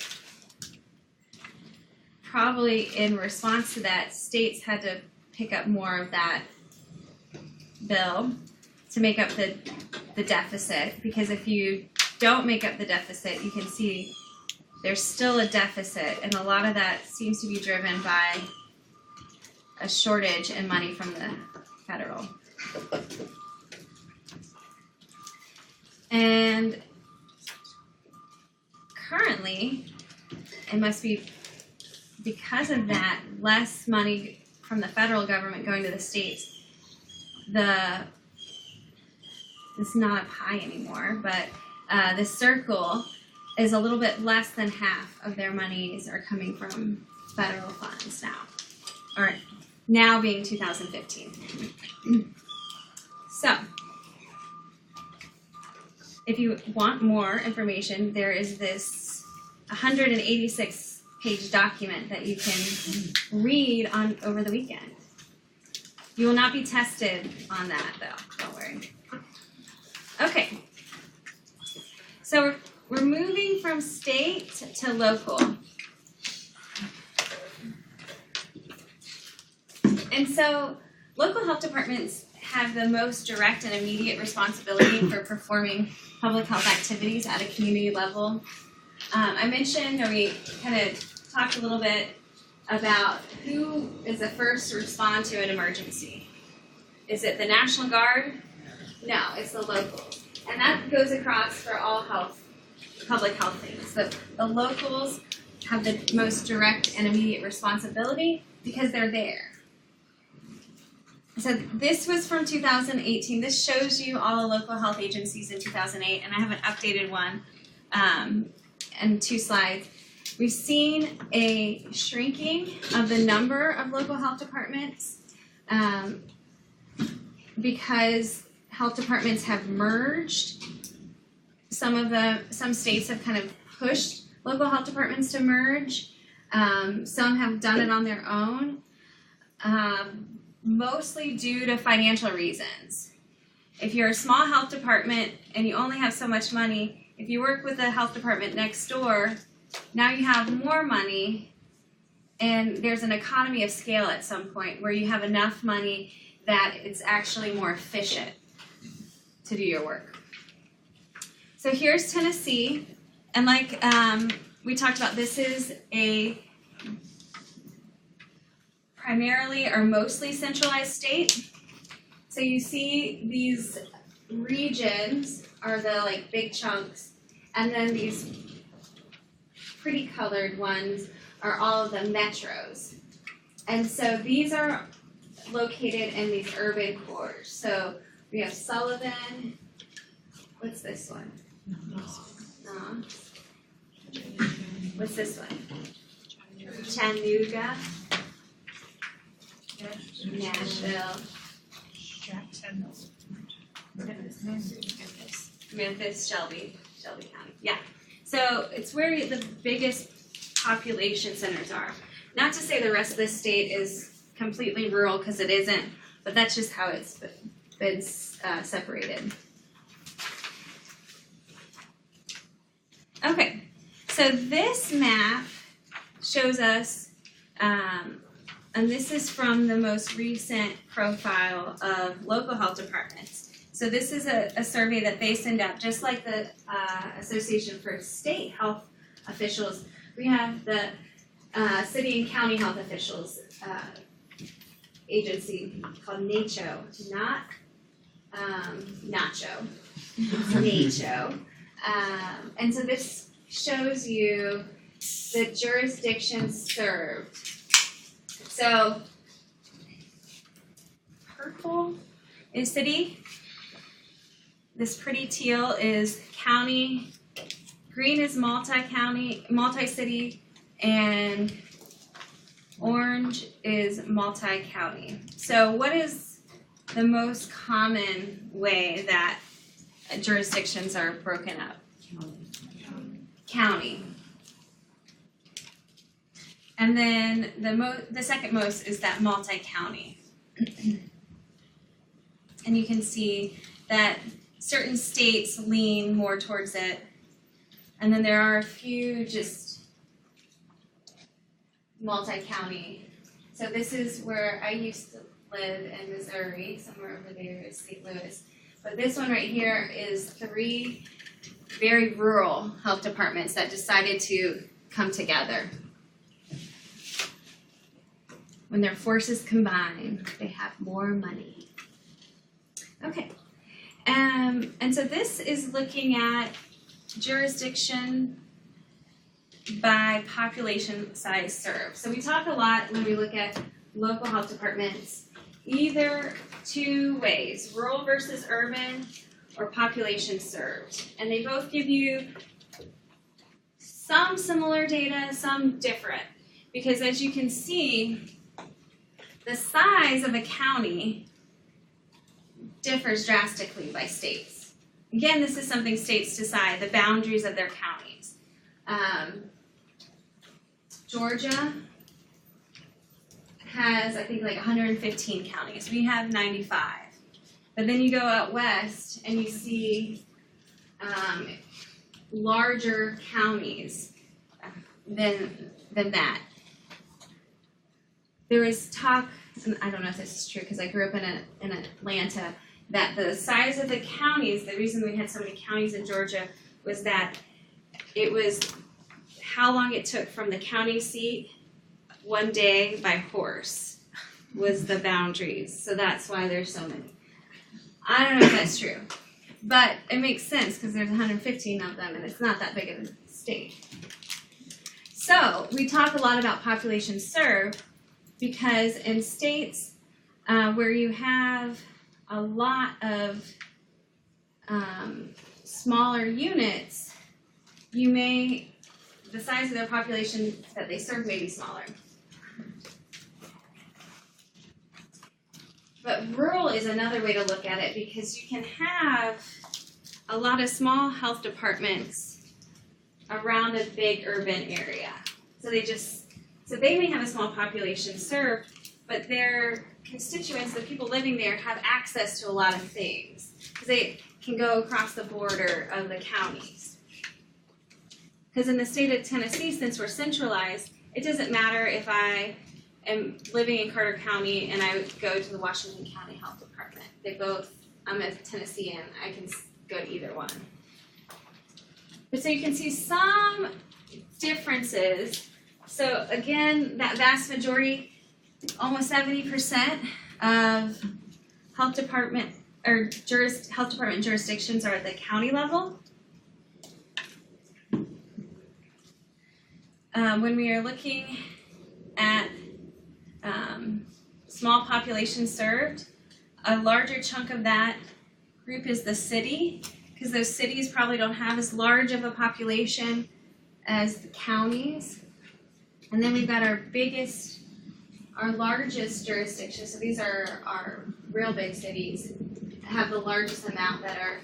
probably in response to that, states had to pick up more of that bill to make up the deficit, because if you don't make up the deficit, you can see there's still a deficit, and a lot of that seems to be driven by a shortage in money from the federal. And currently, it must be because of that, less money from the federal government going to the states. It's not a pie anymore, but the circle is a little bit less than half of their monies are coming from federal funds now, or now being 2015. So, if you want more information, there is this 186-page document that you can read over the weekend. You will not be tested on that, though. Don't worry. Okay. So we're moving from state to local. And so local health departments have the most direct and immediate responsibility for performing public health activities at a community level. I mentioned, or we kind of talked a little bit about who is the first to respond to an emergency. Is it the National Guard? No, it's the locals. And that goes across for all public health things. The locals have the most direct and immediate responsibility because they're there. So this was from 2018. This shows you all the local health agencies in 2008, and I have an updated one and 2 slides. We've seen a shrinking of the number of local health departments because health departments have merged. Some states have kind of pushed local health departments to merge. Some have done it on their own, mostly due to financial reasons. If you're a small health department and you only have so much money, if you work with the health department next door, now you have more money, and there's an economy of scale at some point where you have enough money that it's actually more efficient to do your work. So here's Tennessee, and like we talked about, this is a primarily or mostly centralized state. So you see these regions are the big chunks, and then these pretty colored ones are all of the metros. And so these are located in these urban cores. So we have Sullivan, what's this one? What's this one? Chattanooga, Nashville, Memphis, Shelby County. Yeah. So it's where the biggest population centers are. Not to say the rest of the state is completely rural, because it isn't, but that's just how it's been separated. Okay, so this map shows us, and this is from the most recent profile of local health departments. So this is a survey that they send out, just like the Association for State Health Officials. We have the city and county health officials agency called NACHO, not Nacho, it's NACHO. And so this shows you the jurisdictions served. So purple is city, this pretty teal is county, green is multi-county, multi-city, and orange is multi-county. So what is the most common way that jurisdictions are broken up? County. And then the second most is that multi-county. And you can see that certain states lean more towards it. And then there are a few just multi-county. So this is where I used to live in Missouri, somewhere over there is St. Louis. But this one right here is 3 very rural health departments that decided to come together. When their forces combine, they have more money. Okay, and so this is looking at jurisdiction by population size served. So we talk a lot when we look at local health departments, either 2 ways, rural versus urban or population served. And they both give you some similar data, some different. Because as you can see, the size of a county differs drastically by states. Again, this is something states decide, the boundaries of their counties. Georgia has, I think, like 115 counties. We have 95. But then you go out west and you see larger counties than that. There was talk, and I don't know if this is true because I grew up in Atlanta, that the size of the counties, the reason we had so many counties in Georgia was that it was how long it took from the county seat one day by horse was the boundaries. So that's why there's so many. I don't know if that's true, but it makes sense because there's 115 of them and it's not that big of a state. So we talk a lot about population served because in states where you have a lot of smaller units, the size of their population that they serve may be smaller. But rural is another way to look at it because you can have a lot of small health departments around a big urban area. So they may have a small population served, but their constituents, the people living there, have access to a lot of things because they can go across the border of the counties. Because in the state of Tennessee, since we're centralized, it doesn't matter if I am living in Carter County and I would go to the Washington County Health Department. I'm a Tennessean, I can go to either one. But so you can see some differences. So again, that vast majority, almost 70% of health department jurisdictions are at the county level. When we are looking at small population served. A larger chunk of that group is the city, because those cities probably don't have as large of a population as the counties. And then we've got our largest jurisdictions, so these are our real big cities, have the largest amount that are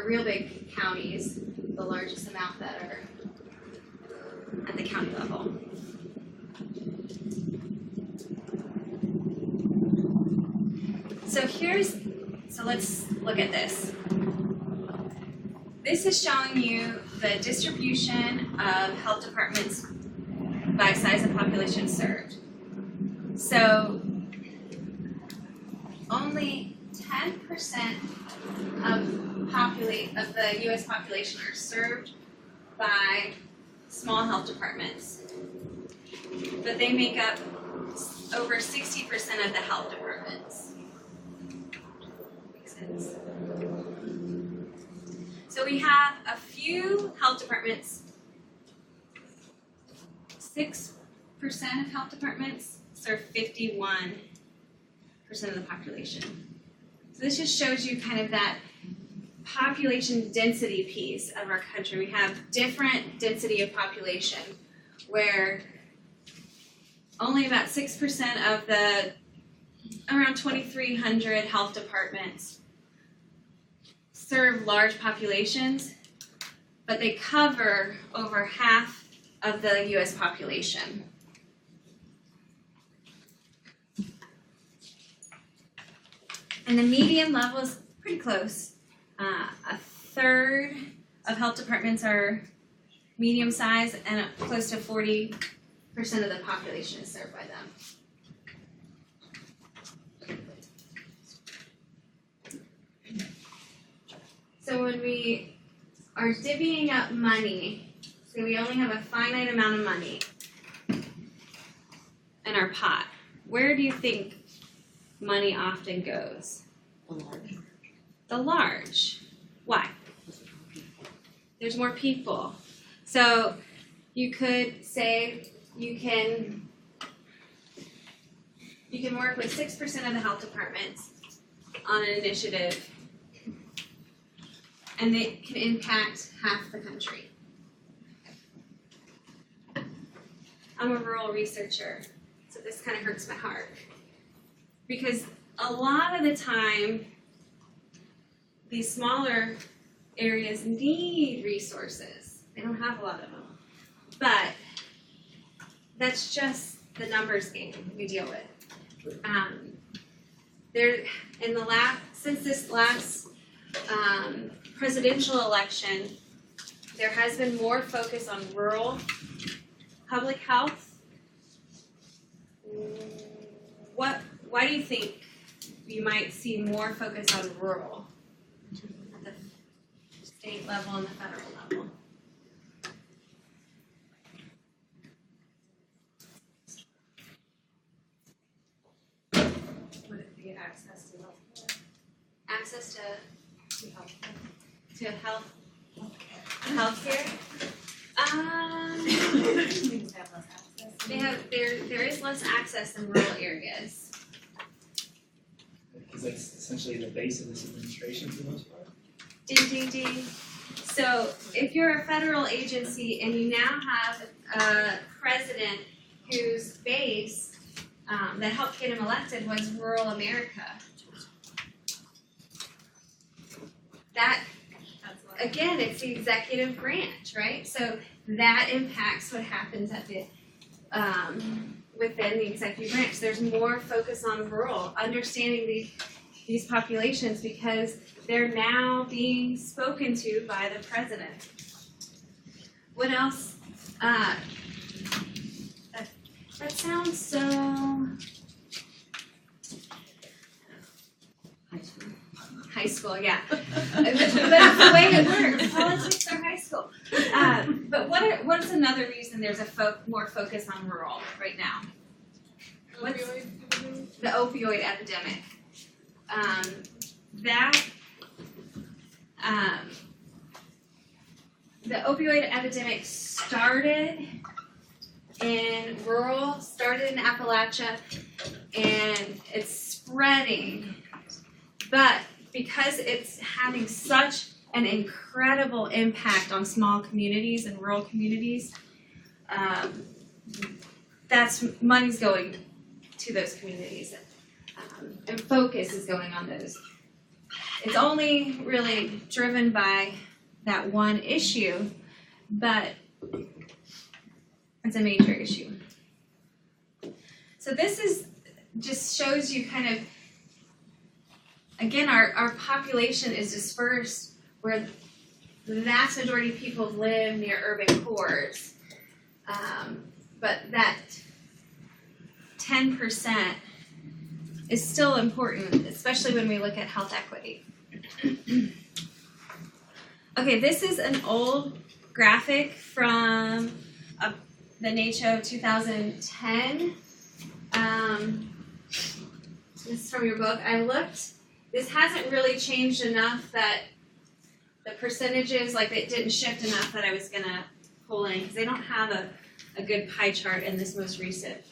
real big counties, the largest amount that are at the county level. So let's look at this. This is showing you the distribution of health departments by size of population served. So only 10% of the US population are served by small health departments. But they make up over 60% of the health departments. Makes sense. So we have a few health departments. 6% of health departments serve 51% of the population. So this just shows you kind of that population density piece of our country. We have different density of population where only about 6% of the around 2,300 health departments serve large populations, but they cover over half of the US population. And the median level is pretty close. A third of health departments are medium size, and close to 40% of the population is served by them. So when we are divvying up money, so we only have a finite amount of money in our pot, where do you think money often goes? The large. Why? There's more people. So you could say you can work with 6% of the health departments on an initiative, and it can impact half the country. I'm a rural researcher, so this kind of hurts my heart. Because a lot of the time, these smaller areas need resources. They don't have a lot of them. But that's just the numbers game we deal with. Since this last presidential election, there has been more focus on rural public health. Why do you think you might see more focus on rural at the state level and the federal level?
Would it be access to healthcare?
Access to healthcare.
Things have less access.
There is less access in rural areas.
Because that's essentially the base of this administration for the most part.
Ding, ding, ding. So if you're a federal agency and you now have a president whose base that helped get him elected was rural America, that, again, it's the executive branch, right? So that impacts what happens at the within the executive branch. There's more focus on rural, understanding these populations because they're now being spoken to by the president. What else? That sounds so high school, yeah. But it's the way it works. Politics are high school. But what's another reason there's more focus on rural right now? The opioid epidemic. The opioid epidemic started in Appalachia, and it's spreading. But because it's having such an incredible impact on small communities and rural communities, that's money's going to those communities, and focus is going on those. It's only really driven by that one issue, but it's a major issue. So this is just shows you kind of, again, our population is dispersed where the vast majority of people live near urban cores, but that 10% is still important, especially when we look at health equity. Okay, this is an old graphic from the NACCHO 2010. This is from your book. I looked. This hasn't really changed enough that the percentages, like it didn't shift enough that I was gonna pull in, because they don't have a good pie chart in this most recent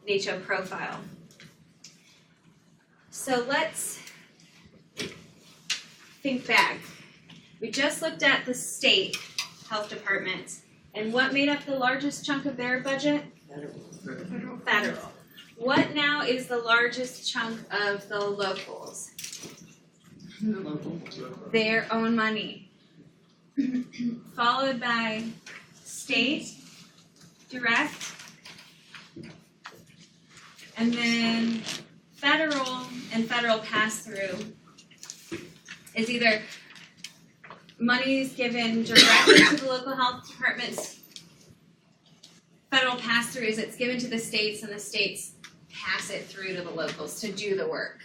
NACCHO profile. So let's think back. We just looked at the state health departments, and what made up the largest chunk of their budget? Federal. What now is the largest chunk of the locals? Their own money. Followed by state, direct, and then federal and federal pass-through is either money is given directly to the local health departments. Federal pass-through is it's given to the states and the states pass it through to the locals to do the work.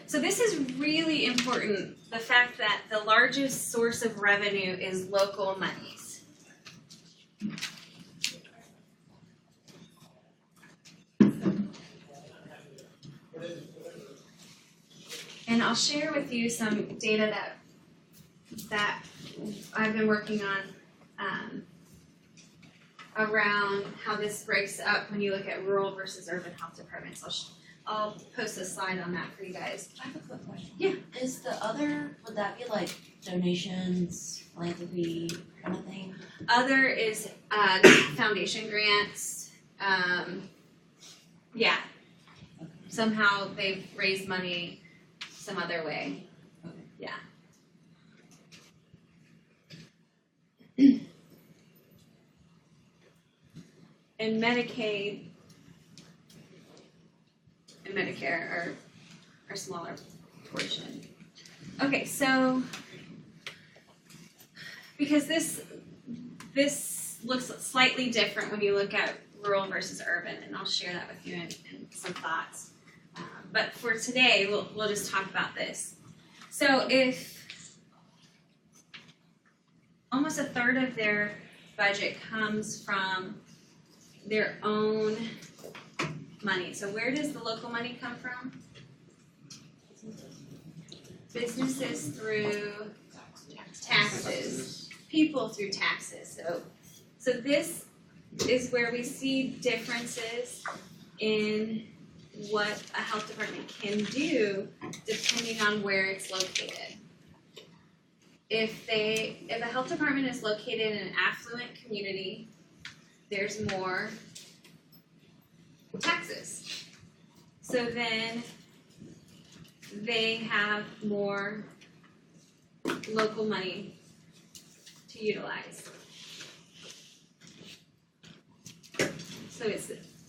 So this is really important, the fact that the largest source of revenue is local monies. And I'll share with you some data that I've been working on around how this breaks up when you look at rural versus urban health departments. I'll post a slide on that for you guys.
I have a quick question.
Yeah.
Is the other, would that be like donations, philanthropy, kind of thing?
Other is foundation grants. Yeah. Somehow they've raised money some other way.
Okay.
Yeah. And Medicaid and Medicare are smaller portion. Okay, so because this looks slightly different when you look at rural versus urban, and I'll share that with you in some thoughts. But for today, we'll just talk about this. So if almost a third of their budget comes from their own money. So where does the local money come from? Businesses through taxes, people through taxes. So this is where we see differences in what a health department can do depending on where it's located. If a health department is located in an affluent community, there's more taxes. So then they have more local money to utilize. So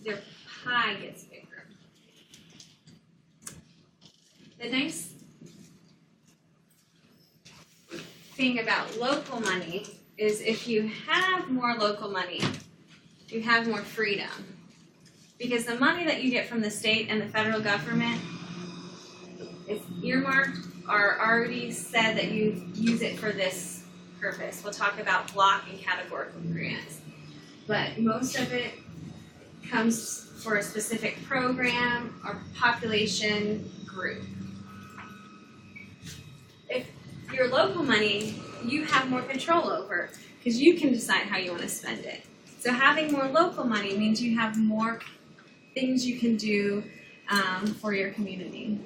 their pie gets bigger. The nice thing about local money is if you have more local money, you have more freedom. Because the money that you get from the state and the federal government is earmarked or already said that you use it for this purpose. We'll talk about block and categorical grants. But most of it comes for a specific program or population group. If your local money, you have more control over because you can decide how you want to spend it. So having more local money means you have more things you can do for your community.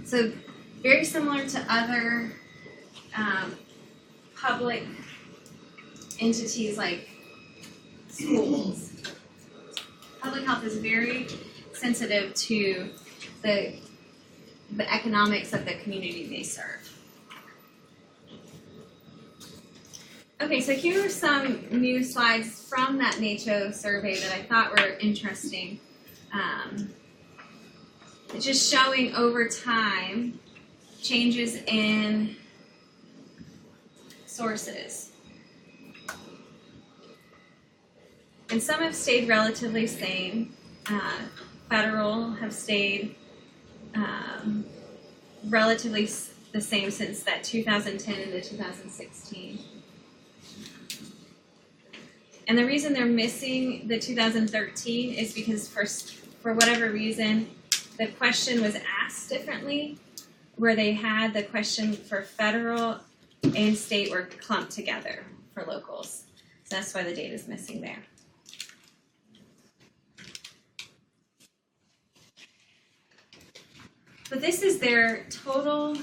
So very similar to other public entities like schools. Public health is very sensitive to the economics of the community they serve. Okay, so here are some new slides from that NACCHO survey that I thought were interesting. It's just showing over time changes in sources. And some have stayed relatively same. Federal have stayed relatively the same since that 2010 into 2016. And the reason they're missing the 2013 is because for whatever reason, the question was asked differently, where they had the question for federal and state were clumped together for locals. So that's why the data is missing there. But this is their total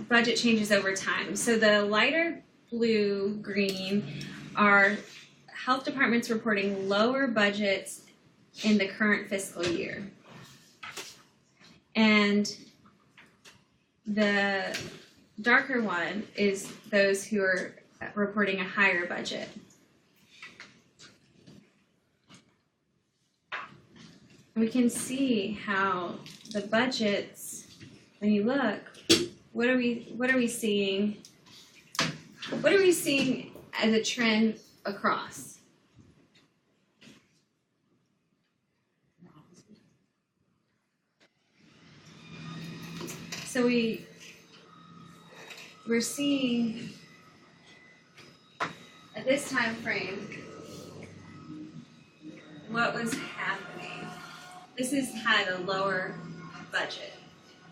budget changes over time. So the lighter blue, green are health departments reporting lower budgets in the current fiscal year. And the darker one is those who are reporting a higher budget. We can see how the budgets, when you look, what are we seeing? What are we seeing as a trend across? So we're seeing at this time frame what was happening. This has had a lower budget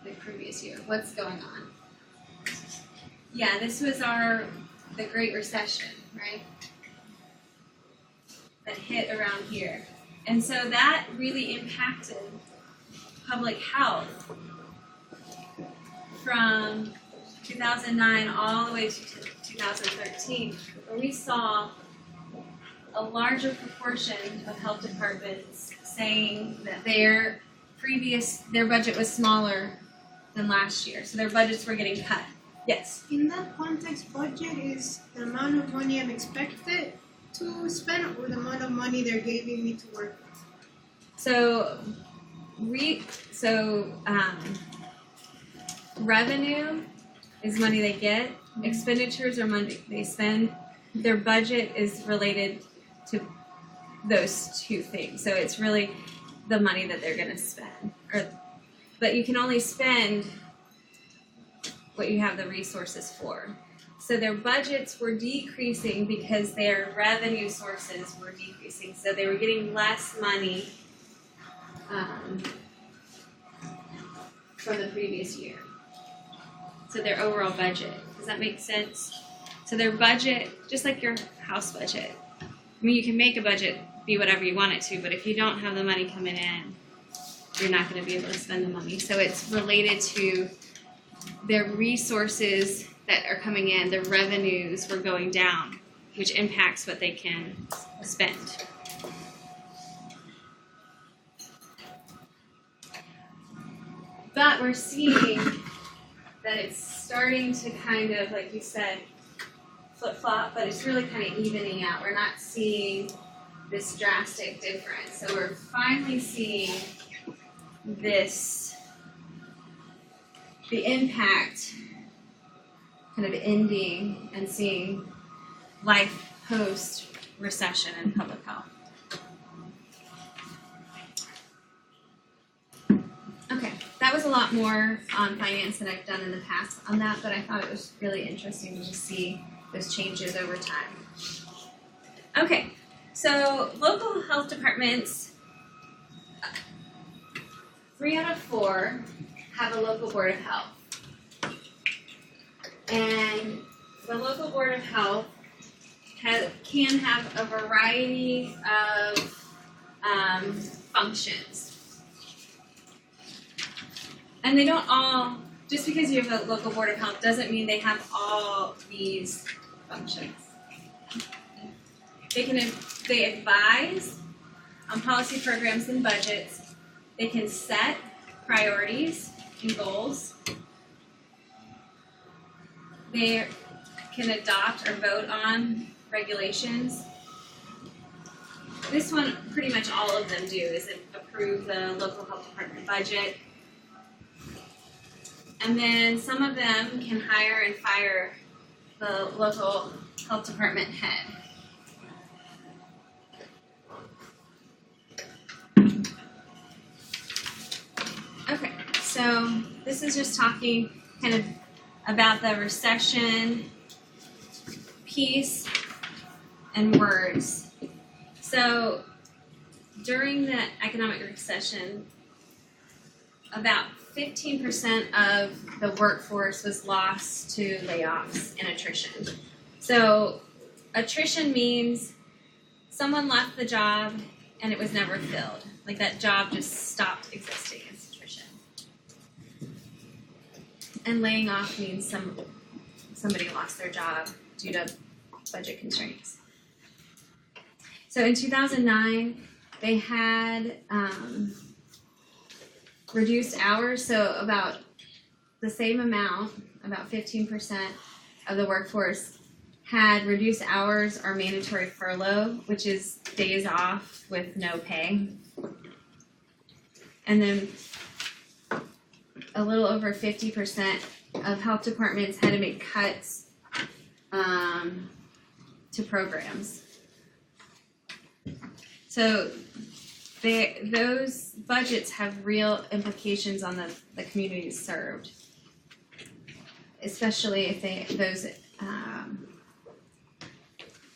the previous year. What's going on? Yeah, this was the Great Recession, right? That hit around here. And so that really impacted public health from 2009 all the way to 2013, where we saw a larger proportion of health departments saying that their budget was smaller than last year, so their budgets were getting cut. Yes?
In that context, budget is the amount of money I'm expected to spend or the amount of money they're giving me to work with.
So revenue is money they get, expenditures are money they spend. Their budget is related to those two things. So it's really the money that they're gonna spend. But you can only spend what you have the resources for. So their budgets were decreasing because their revenue sources were decreasing. So they were getting less money from the previous year. So their overall budget. Does that make sense? So their budget, just like your house budget. I mean, you can make a budget be whatever you want it to, but if you don't have the money coming in, you're not going to be able to spend the money. So it's related to their resources that are coming in, the revenues were going down, which impacts what they can spend. But we're seeing that it's starting to kind of, like you said, flip-flop, but it's really kind of evening out. We're not seeing this drastic difference. So we're finally seeing the impact kind of ending and seeing life post-recession in public health. Okay, that was a lot more on finance than I've done in the past on that, but I thought it was really interesting to see those changes over time. Okay, so local health departments, 3 out of 4 have a local board of health. And the local board of health can have a variety of functions. And they don't all, just because you have a local board of health doesn't mean they have all these functions. They advise on policy programs and budgets. They can set priorities and goals. They can adopt or vote on regulations. This one, pretty much all of them do, is approve the local health department budget. And then some of them can hire and fire the local health department head. Okay, so this is just talking kind of about the recession piece and words. So during the economic recession, about 15% of the workforce was lost to layoffs and attrition. So attrition means someone left the job and it was never filled. Like that job just stopped existing. It's attrition. And laying off means somebody lost their job due to budget constraints. So in 2009, they had reduced hours, so about the same amount, about 15% of the workforce had reduced hours or mandatory furlough, which is days off with no pay. And then a little over 50% of health departments had to make cuts to programs. So those budgets have real implications on the communities served, especially if those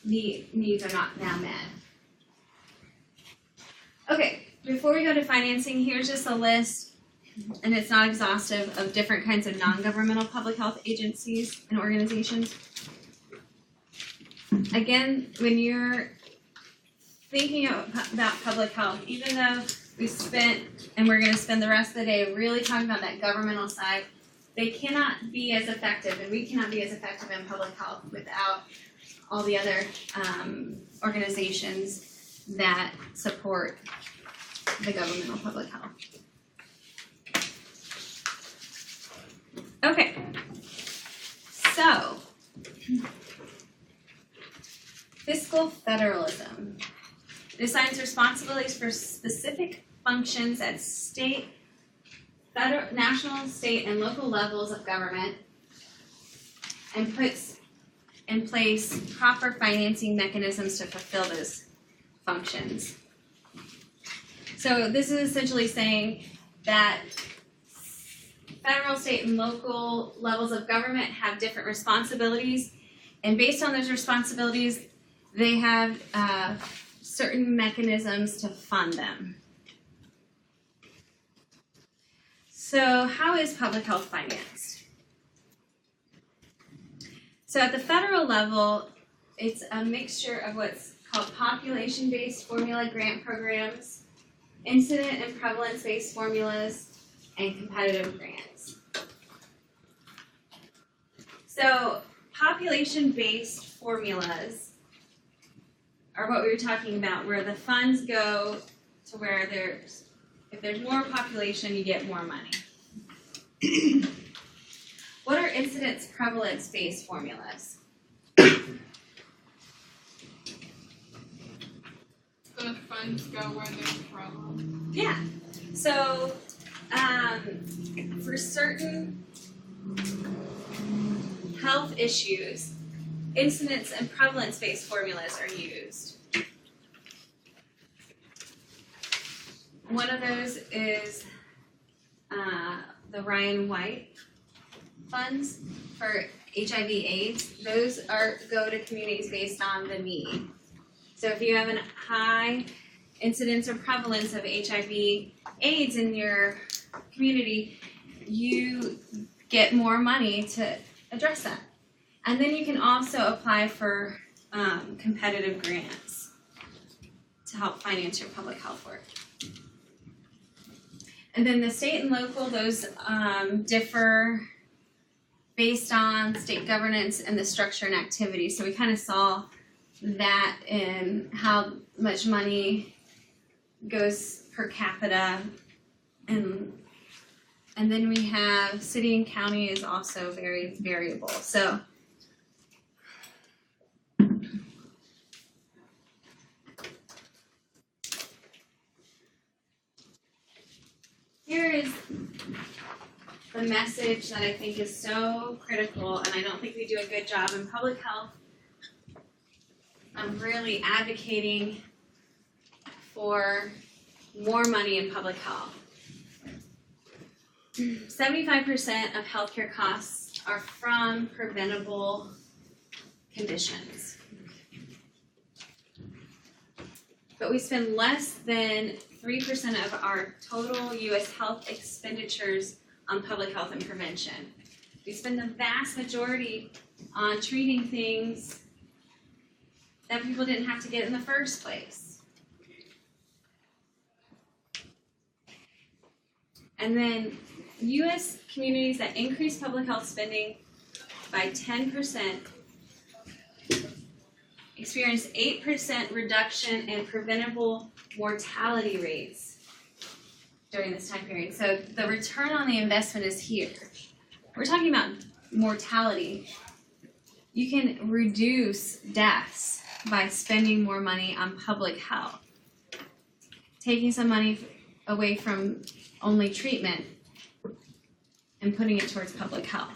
needs are not now met. Okay, before we go to financing, here's just a list, and it's not exhaustive, of different kinds of non-governmental public health agencies and organizations. Again, when you're thinking about public health, even though we spent, and we're going to spend the rest of the day really talking about that governmental side, they cannot be as effective, and we cannot be as effective in public health without all the other organizations that support the governmental public health. Okay, so fiscal federalism. It assigns responsibilities for specific functions at state, federal, national, state, and local levels of government, and puts in place proper financing mechanisms to fulfill those functions. So this is essentially saying that federal, state, and local levels of government have different responsibilities, and based on those responsibilities, they have certain mechanisms to fund them. So how is public health financed? So at the federal level, it's a mixture of what's called population-based formula grant programs, incident and prevalence-based formulas, and competitive grants. So population-based formulas are what we were talking about, where the funds go to where if there's more population, you get more money. What are incidence prevalence-based formulas?
The funds go where there's a problem.
Yeah. So for certain health issues, incidence and prevalence-based formulas are used. One of those is the Ryan White funds for HIV/AIDS. Those go to communities based on the need. So if you have a high incidence or prevalence of HIV/AIDS in your community, you get more money to address that. And then you can also apply for competitive grants to help finance your public health work. And then the state and local, those differ based on state governance and the structure and activity. So we kind of saw that in how much money goes per capita, and then we have city and county is also very variable. So here is the message that I think is so critical, and I don't think we do a good job in public health. I'm really advocating for more money in public health. 75% of healthcare costs are from preventable conditions. But we spend less than 3% of our total US health expenditures on public health and prevention. We spend the vast majority on treating things that people didn't have to get in the first place. And then US communities that increase public health spending by 10% experience 8% reduction in preventable mortality rates during this time period. So the return on the investment is here. We're talking about mortality. You can reduce deaths by spending more money on public health. Taking some money away from only treatment and putting it towards public health.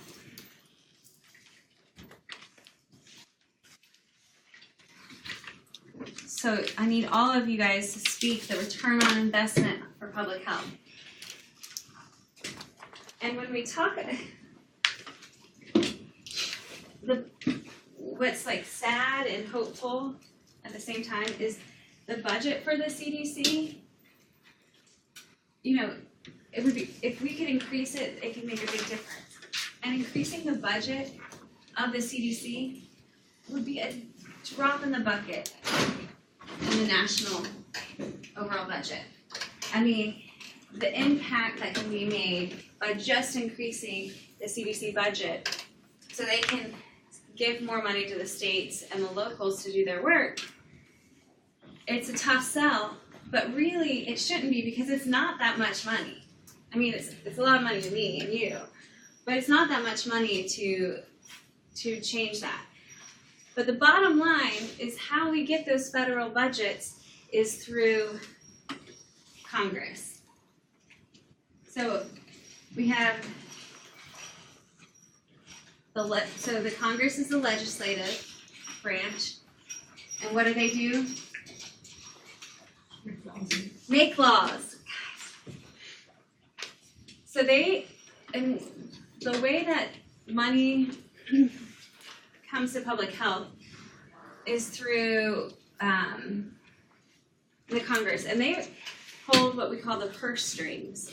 So I need all of you guys to speak the return on investment for public health. And when we talk, what's like sad and hopeful at the same time is the budget for the CDC. You know, it would be, if we could increase it, it could make a big difference. And increasing the budget of the CDC would be a drop in the bucket in the national overall budget. I mean, the impact that can be made by just increasing the CDC budget so they can give more money to the states and the locals to do their work. It's a tough sell, but really it shouldn't be, because it's not that much money. I mean, it's a lot of money to me and you, but it's not that much money to change that. But the bottom line is how we get those federal budgets is through Congress. So we have so the Congress is the legislative branch, and what do? Make laws. So and the way that money comes to public health is through the Congress, and they hold what we call the purse strings.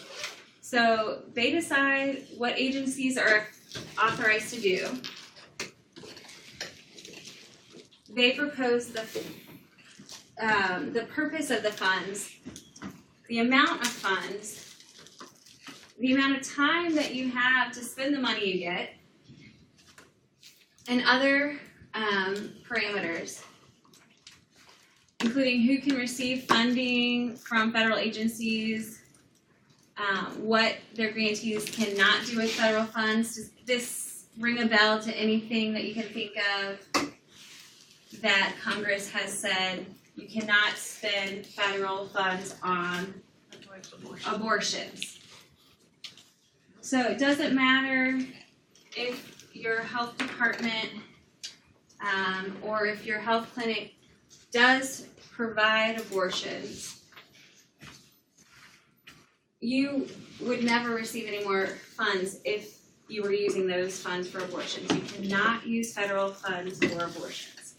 So they decide what agencies are authorized to do. They propose the purpose of the funds, the amount of funds, the amount of time that you have to spend the money you get, and other parameters, including who can receive funding from federal agencies, what their grantees cannot do with federal funds. Does this ring a bell to anything that you can think of that Congress has said you cannot spend federal funds on abortions? So it doesn't matter if your health department or if your health clinic does provide abortions, you would never receive any more funds if you were using those funds for abortions. You cannot use federal funds for abortions.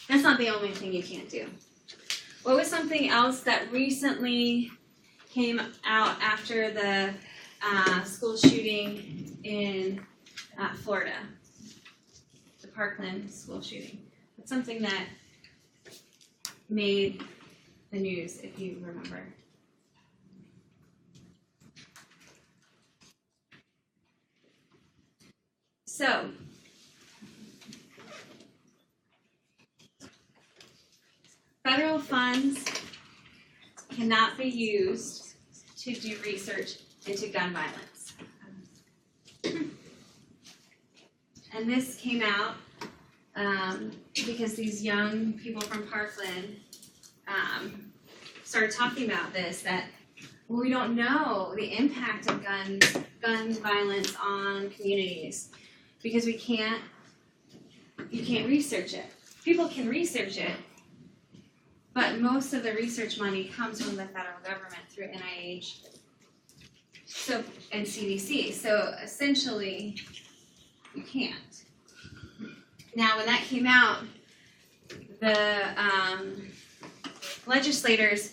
That's not the only thing you can't do. What was something else that recently came out after the school shooting in Florida? Parkland school shooting. It's something that made the news, if you remember. So, federal funds cannot be used to do research into gun violence. And this came out because these young people from Parkland started talking about this, that we don't know the impact of gun violence on communities because you can't research it. People can research it, but most of the research money comes from the federal government through NIH and CDC. So essentially, you can't. Now, when that came out, the legislators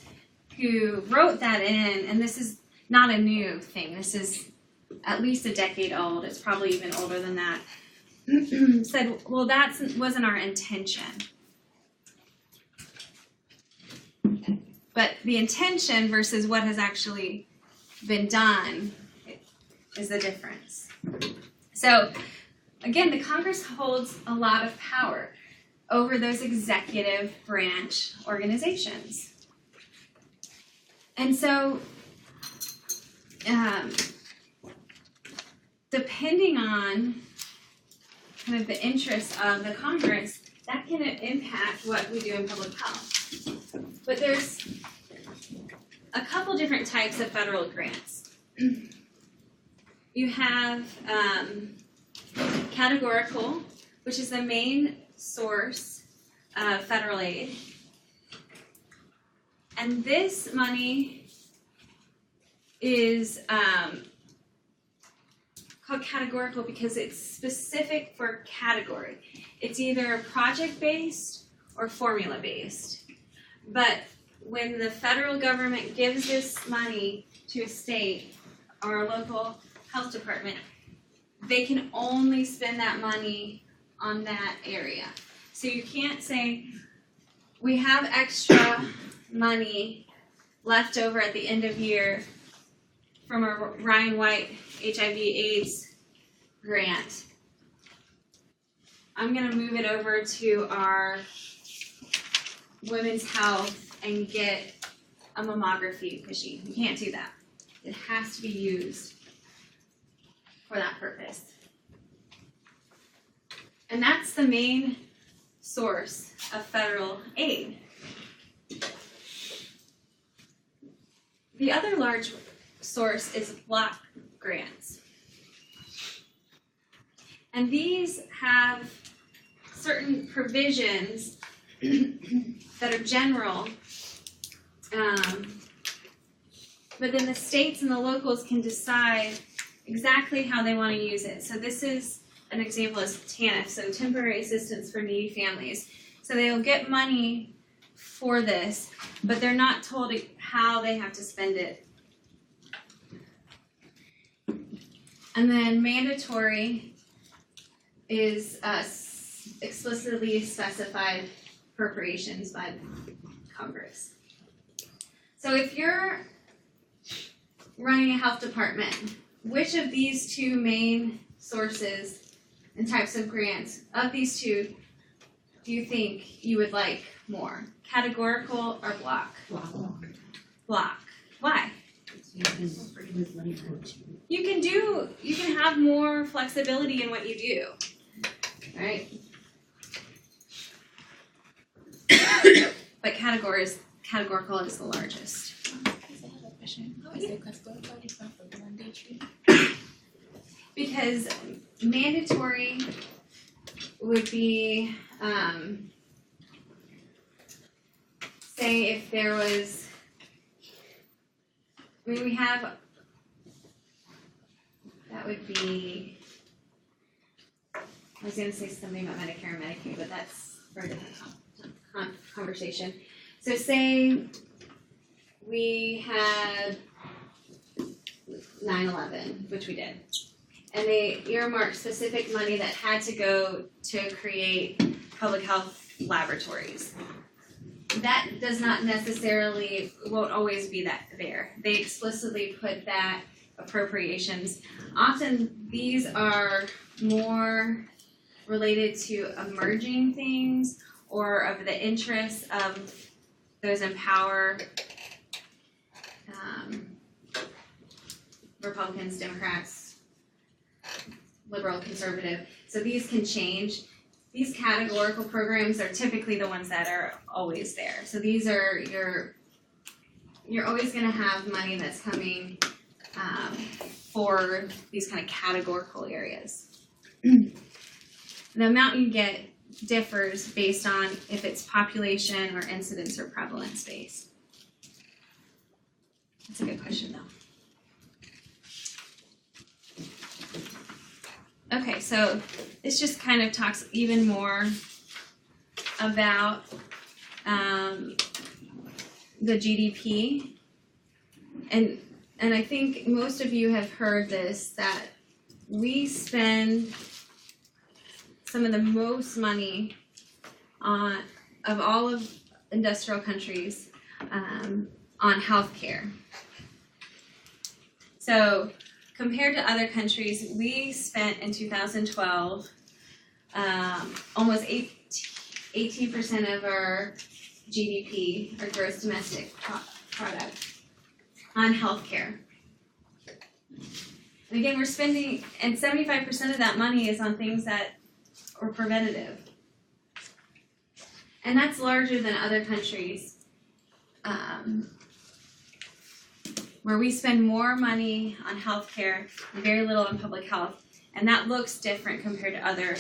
who wrote that in, and this is not a new thing, this is at least a decade old, it's probably even older than that, said, well, that wasn't our intention. But the intention versus what has actually been done is the difference. So, again, the Congress holds a lot of power over those executive branch organizations. And so, depending on kind of the interests of the Congress, that can impact what we do in public health. But there's a couple different types of federal grants. You have categorical, which is the main source of federal aid. And this money is called categorical because it's specific for category. It's either project-based or formula-based. But when the federal government gives this money to a state or a local health department, they can only spend that money on that area. So you can't say, we have extra money left over at the end of year from a Ryan White HIV/AIDS grant. I'm going to move it over to our women's health and get a mammography machine. You can't do that. It has to be used for that purpose. And that's the main source of federal aid. The other large source is block grants. And these have certain provisions that are general, but then the states and the locals can decide exactly how they want to use it. So this is an example of TANF, so Temporary Assistance for Needy Families. So they'll get money for this, but they're not told how they have to spend it. And then mandatory is explicitly specified appropriations by Congress. So if you're running a health department, which of these two main sources and types of grants, of these two, do you think you would like more? Categorical or block? Block. Why? You can have more flexibility in what you do, right? But categorical is the largest. Because mandatory would be, say if there was, we have, that would be, I was going to say something about Medicare and Medicaid, but that's for a different conversation. So say we had 9/11, which we did, and they earmarked specific money that had to go to create public health laboratories. That does not necessarily, won't always be that there. They explicitly put that appropriations. Often these are more related to emerging things or of the interests of those in power, Republicans, Democrats, liberal, conservative. So these can change. These categorical programs are typically the ones that are always there. So these are you're always gonna have money that's coming for these kind of categorical areas. The amount you get differs based on if it's population or incidence or prevalence based. That's a good question though. Okay, so this just kind of talks even more about the GDP. And I think most of you have heard this, that we spend some of the most money of all of industrial countries on healthcare. So compared to other countries, we spent in 2012 almost 18% of our GDP, our gross domestic product, on healthcare. And again, we're spending, and 75% of that money is on things that are preventative. And that's larger than other countries, where we spend more money on healthcare and very little on public health. And that looks different compared to other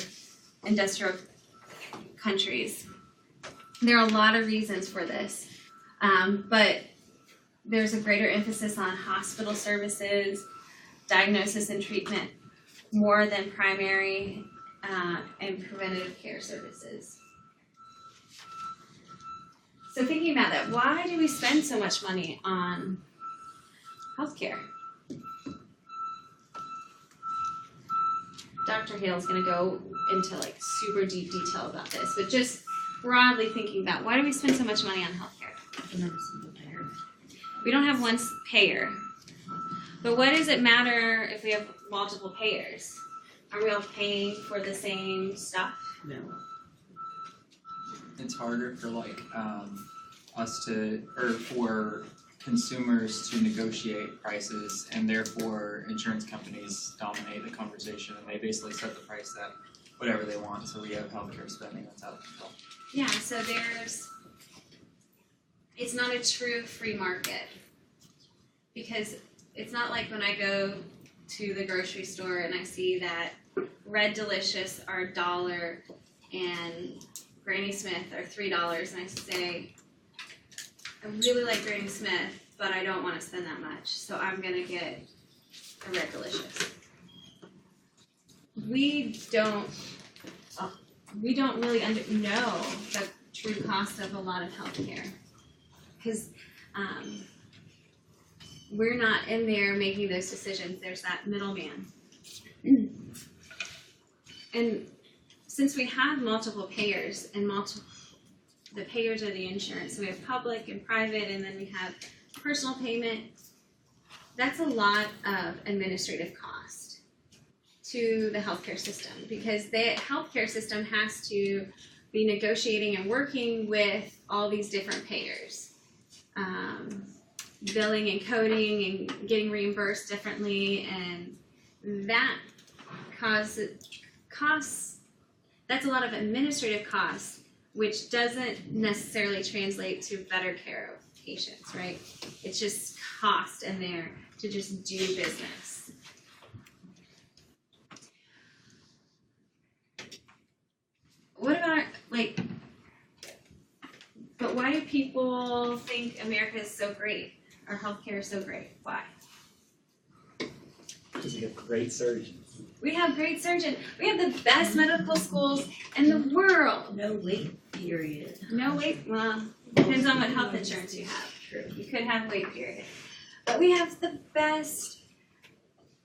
industrial countries. There are a lot of reasons for this, but there's a greater emphasis on hospital services, diagnosis and treatment, more than primary and preventative care services. So thinking about that, why do we spend so much money on healthcare? Dr. Hale's gonna go into like super deep detail about this, but just broadly thinking about why do we spend so much money on healthcare? We don't have one payer. But what does it matter if we have multiple payers? Are we all paying for the same stuff?
No.
It's harder for us to, or for consumers to negotiate prices, and therefore insurance companies dominate the conversation, and they basically set the price at whatever they want. So we have healthcare spending that's out of control.
Yeah, so it's not a true free market, because it's not like when I go to the grocery store and I see that Red Delicious are $1 and Granny Smith are $3, and I say, I really like Granny Smith, but I don't want to spend that much, so I'm gonna get a Red Delicious. We don't really know the true cost of a lot of healthcare, because we're not in there making those decisions. There's that middleman. And since we have multiple payers and the payers are the insurance, so we have public and private, and then we have personal payment, that's a lot of administrative cost to the healthcare system, because the healthcare system has to be negotiating and working with all these different payers, billing and coding and getting reimbursed differently, and that costs, that's a lot of administrative costs, which doesn't necessarily translate to better care of patients, right? It's just cost in there to just do business. What about, but why do people think America is so great? Our healthcare is so great? Why?
Because we have great surgeons.
We have great surgeons. We have the best medical schools in the world.
No wait period.
No wait, well, depends on what health insurance you have.
True.
You could have wait period. But we have the best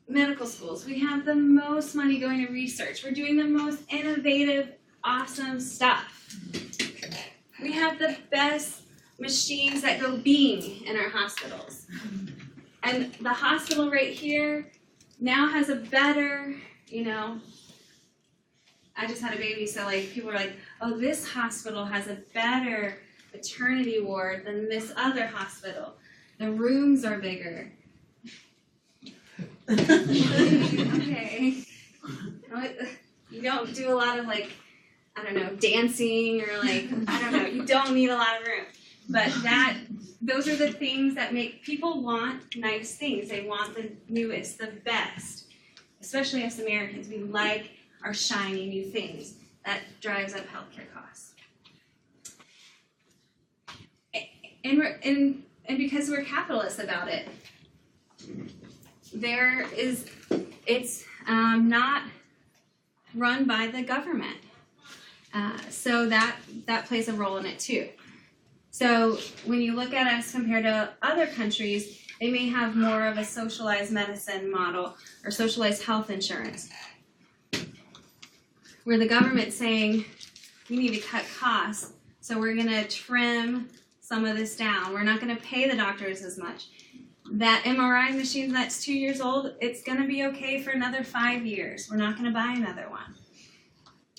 medical schools. We have the most money going to research. We're doing the most innovative, awesome stuff. We have the best machines that go beam in our hospitals. And the hospital right here now has a better, I just had a baby, so like people are like, oh, this hospital has a better maternity ward than this other hospital. The rooms are bigger. Okay. You don't do a lot of dancing or you don't need a lot of room. But those are the things that make people want nice things. They want the newest, the best. Especially us Americans, we like our shiny new things. That drives up healthcare costs. And because we're capitalists about it, it's not run by the government. So that plays a role in it too. So when you look at us compared to other countries, they may have more of a socialized medicine model or socialized health insurance, where the government's saying, we need to cut costs, so we're going to trim some of this down. We're not going to pay the doctors as much. That MRI machine that's 2 years old, it's going to be okay for another 5 years. We're not going to buy another one.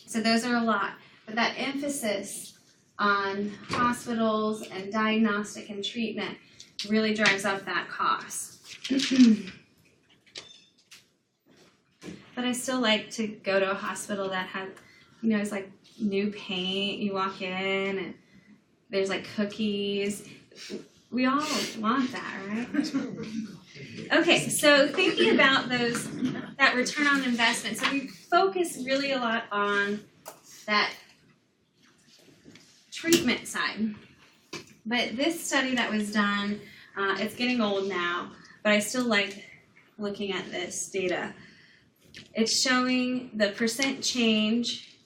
So those are a lot. But that emphasis on hospitals and diagnostic and treatment really drives up that cost. But I still like to go to a hospital that has, it's like new paint. You walk in and there's like cookies. We all want that, right? Okay, so thinking about that return on investment. So we focus really a lot on that treatment side. But this study that was done, it's getting old now, but I still like looking at this data. It's showing the percent change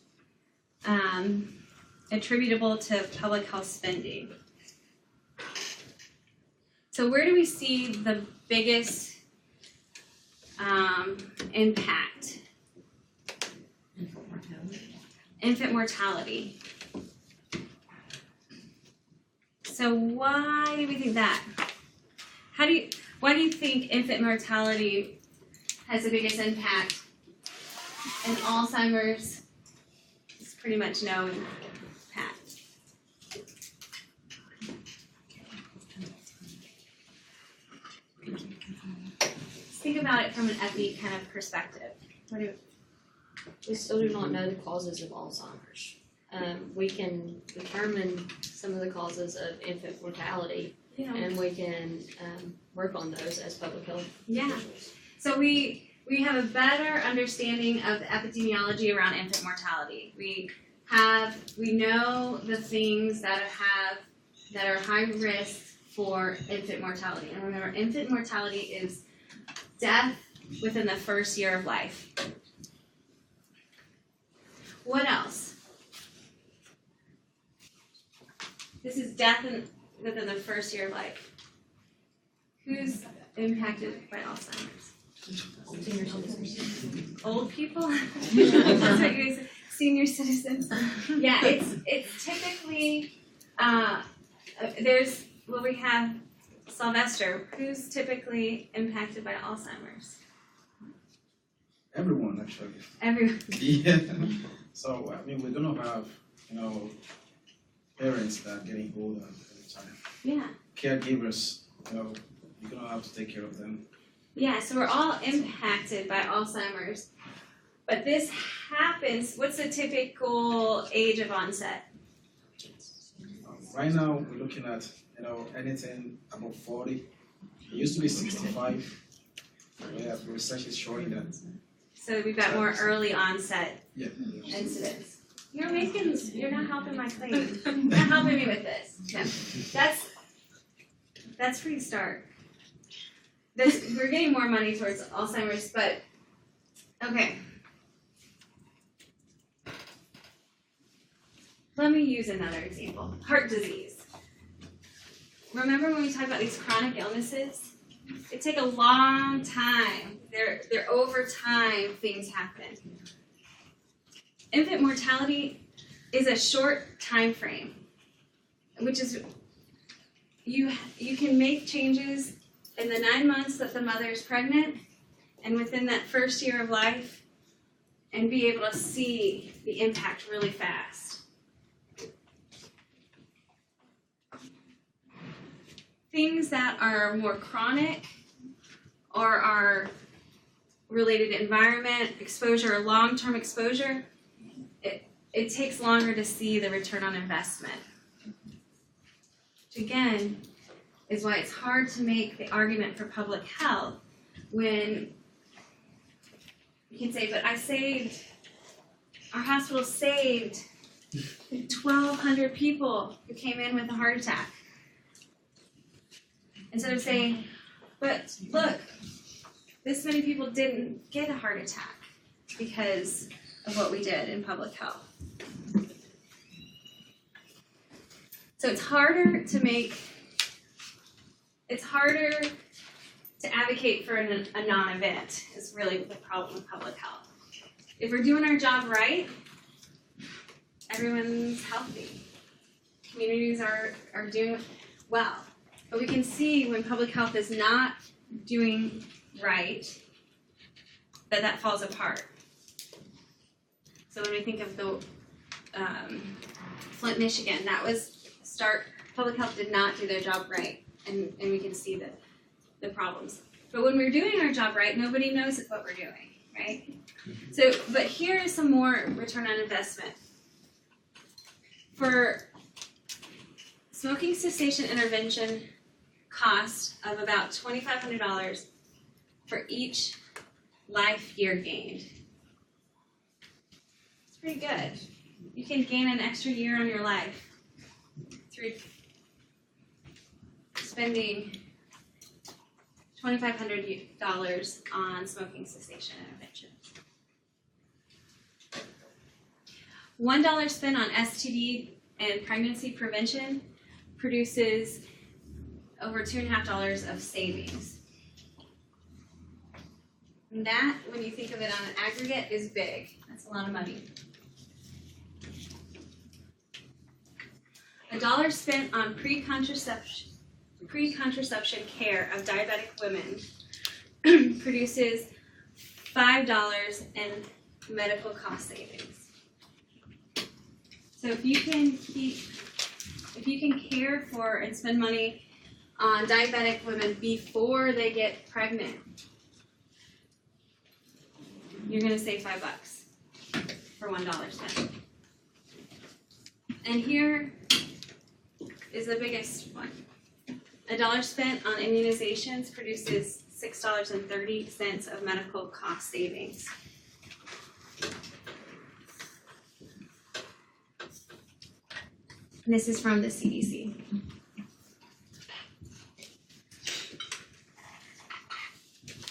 attributable to public health spending. So where do we see the biggest impact? Infant mortality. So why do we think that? Why do you think infant mortality has the biggest impact? And Alzheimer's is pretty much no impact. Think about it from an epi kind of perspective.
We still do not know the causes of Alzheimer's. We can determine some of the causes of infant mortality, and we can work on those as public health officials.
So we have a better understanding of the epidemiology around infant mortality. We know the things that are high risk for infant mortality. And remember, infant mortality is death within the first year of life. What else? This is death within the first year of life. Who's impacted by Alzheimer's?
Senior citizens.
Old people? That's what you said. Senior citizens. Yeah, it's typically we have Sylvester. Who's typically impacted by Alzheimer's?
Everyone, actually.
Everyone.
Yeah. So, we're gonna have, parents that are getting older at the time.
Yeah.
Caregivers, you're gonna have to take care of them.
Yeah, so we're all impacted by Alzheimer's. But this happens, what's the typical age of onset?
Right now, we're looking at, anything above 40. It used to be 65. Yeah, the research is showing that.
So we've got more early onset
Yeah.
incidents. You're not helping my claim. You're not helping me with this. No. That's where you start. We're getting more money towards Alzheimer's, but okay. Let me use another example. Heart disease. Remember when we talked about these chronic illnesses? It take a long time. They're over time things happen. Infant mortality is a short time frame, which is you can make changes in the 9 months that the mother is pregnant and within that first year of life and be able to see the impact really fast. Things that are more chronic or are related to environment, exposure, or long-term exposure, it takes longer to see the return on investment. Which again, is why it's hard to make the argument for public health when you can say, but our hospital saved 1,200 people who came in with a heart attack. Instead of saying, but look, this many people didn't get a heart attack because of what we did in public health. So it's harder to advocate for a non-event is really the problem with public health. If we're doing our job right, everyone's healthy. Communities are doing well. But we can see when public health is not doing right, that falls apart. So when we think of the Flint, Michigan, that was public health did not do their job right, and we can see the problems. But when we're doing our job right, nobody knows what we're doing, right? So, but here is some more return on investment. For smoking cessation intervention cost of about $2,500 for each life year gained. It's pretty good. You can gain an extra year on your life through spending $2,500 on smoking cessation intervention. $1 spent on STD and pregnancy prevention produces over $2.50 of savings. And that, when you think of it on an aggregate, is big. That's a lot of money. $1 spent on pre-contraception care of diabetic women produces $5 in medical cost savings. So if you can care for and spend money on diabetic women before they get pregnant, you're going to save $5 for $1 spent. And here is the biggest one. $1 spent on immunizations produces $6.30 of medical cost savings. And this is from the CDC.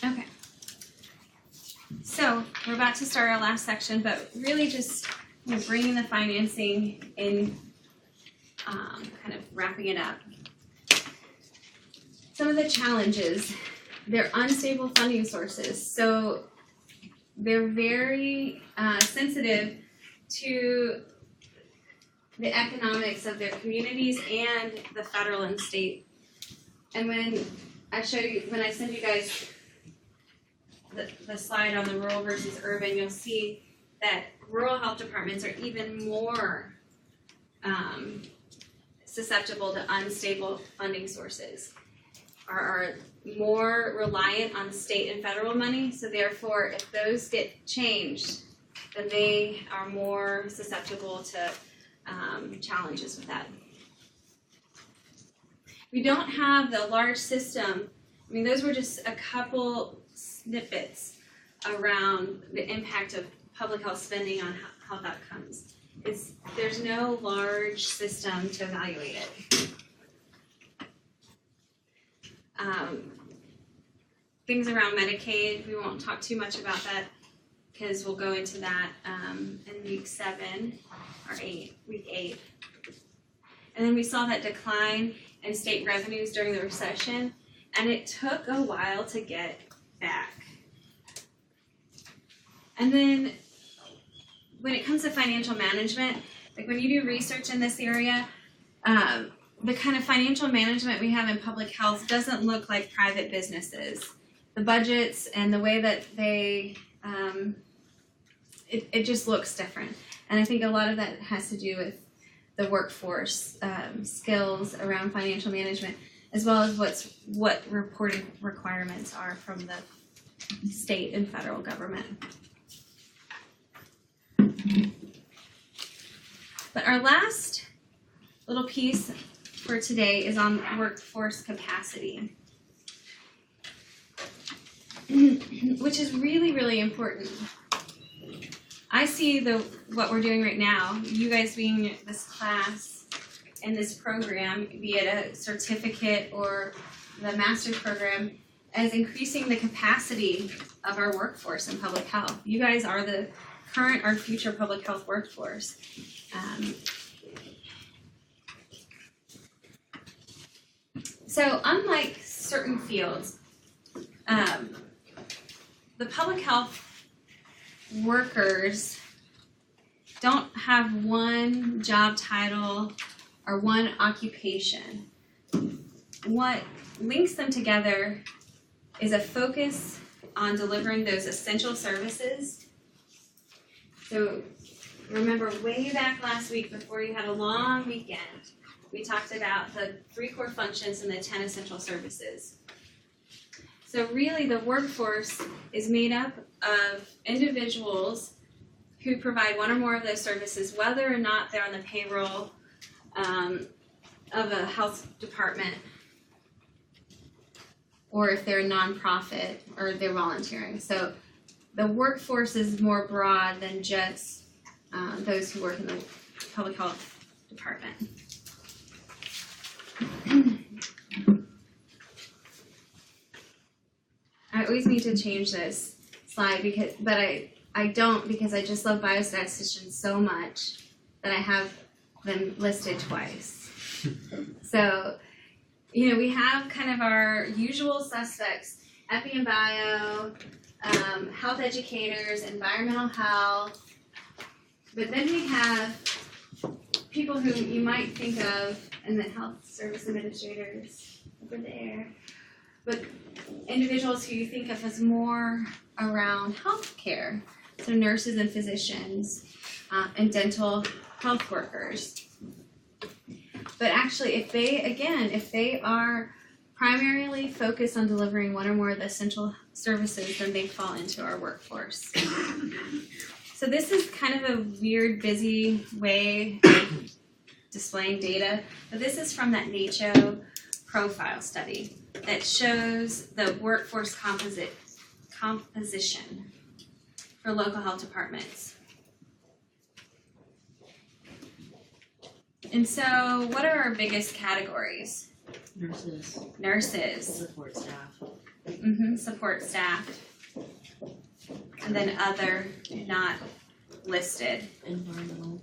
Okay. So we're about to start our last section, but really just bringing the financing in, kind of wrapping it up. Some of the challenges, they're unstable funding sources, so they're very sensitive to the economics of their communities and the federal and state. And when I send you guys the slide on the rural versus urban, you'll see that rural health departments are even more susceptible to unstable funding sources, are more reliant on state and federal money. So therefore, if those get changed, then they are more susceptible to challenges with that. We don't have the large system. I mean, those were just a couple snippets around the impact of public health spending on health outcomes. There's no large system to evaluate it. Things around Medicaid, we won't talk too much about that because we'll go into that in week 7 or 8, week 8. And then we saw that decline in state revenues during the recession. and it took a while to get back. And then when it comes to financial management, like when you do research in this area, the kind of financial management we have in public health doesn't look like private businesses. The budgets and the way that they, it just looks different. And I think a lot of that has to do with the workforce skills around financial management, as well as what reporting requirements are from the state and federal government. But our last little piece for today is on workforce capacity, which is really, really important. I see what we're doing right now, you guys being this class and this program, be it a certificate or the master's program, as increasing the capacity of our workforce in public health. You guys are the current or future public health workforce. So unlike certain fields, the public health workers don't have one job title or one occupation. What links them together is a focus on delivering those essential services. So remember way back last week before you had a long weekend, we talked about the 3 core functions and the 10 essential services. So really the workforce is made up of individuals who provide one or more of those services, whether or not they're on the payroll of a health department, or if they're a nonprofit or they're volunteering. So the workforce is more broad than just those who work in the public health department. I always need to change this slide but I don't, because I just love biostatisticians so much that I have them listed twice. So, we have kind of our usual suspects, epi and bio, health educators, environmental health, but then we have people who you might think of, and the health service administrators over there, but individuals who you think of as more around healthcare, so nurses and physicians, and dental health workers. But actually, if they are primarily focused on delivering one or more of the essential services, then they fall into our workforce. So this is kind of a weird, busy way of displaying data, but this is from that NACCHO profile study that shows the workforce composition for local health departments. And so, what are our biggest categories? Nurses.
Support staff.
Support staff. And then other, not listed.
Environmental.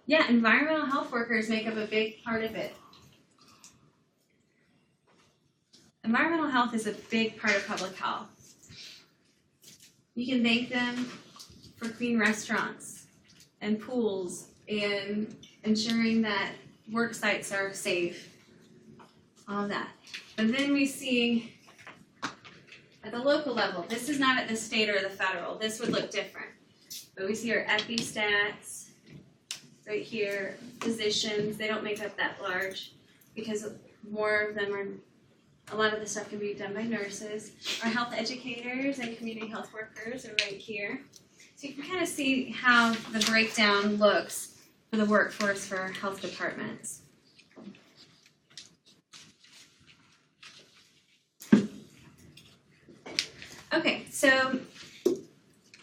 Yeah, environmental health workers make up a big part of it. Environmental health is a big part of public health. You can thank them for clean restaurants and pools and ensuring that work sites are safe, all of that. But then we see at the local level, this is not at the state or the federal, this would look different. But we see our epi-stats right here, physicians, they don't make up that large because more of them are, a lot of the stuff can be done by nurses. Our health educators and community health workers are right here. So you can kind of see how the breakdown looks for the workforce for health departments. Okay, so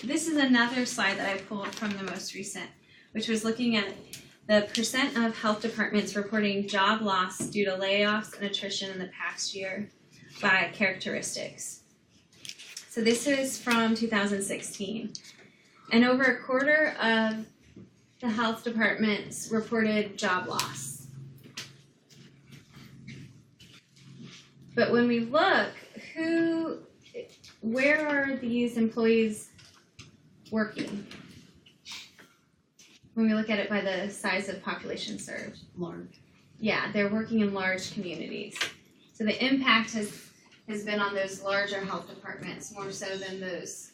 this is another slide that I pulled from the most recent, which was looking at the percent of health departments reporting job loss due to layoffs and attrition in the past year by characteristics. So this is from 2016. And over a quarter of the health departments reported job loss. But when we look, where are these employees working? When we look at it by the size of population served.
Large.
Yeah, they're working in large communities. So the impact has been on those larger health departments more so than those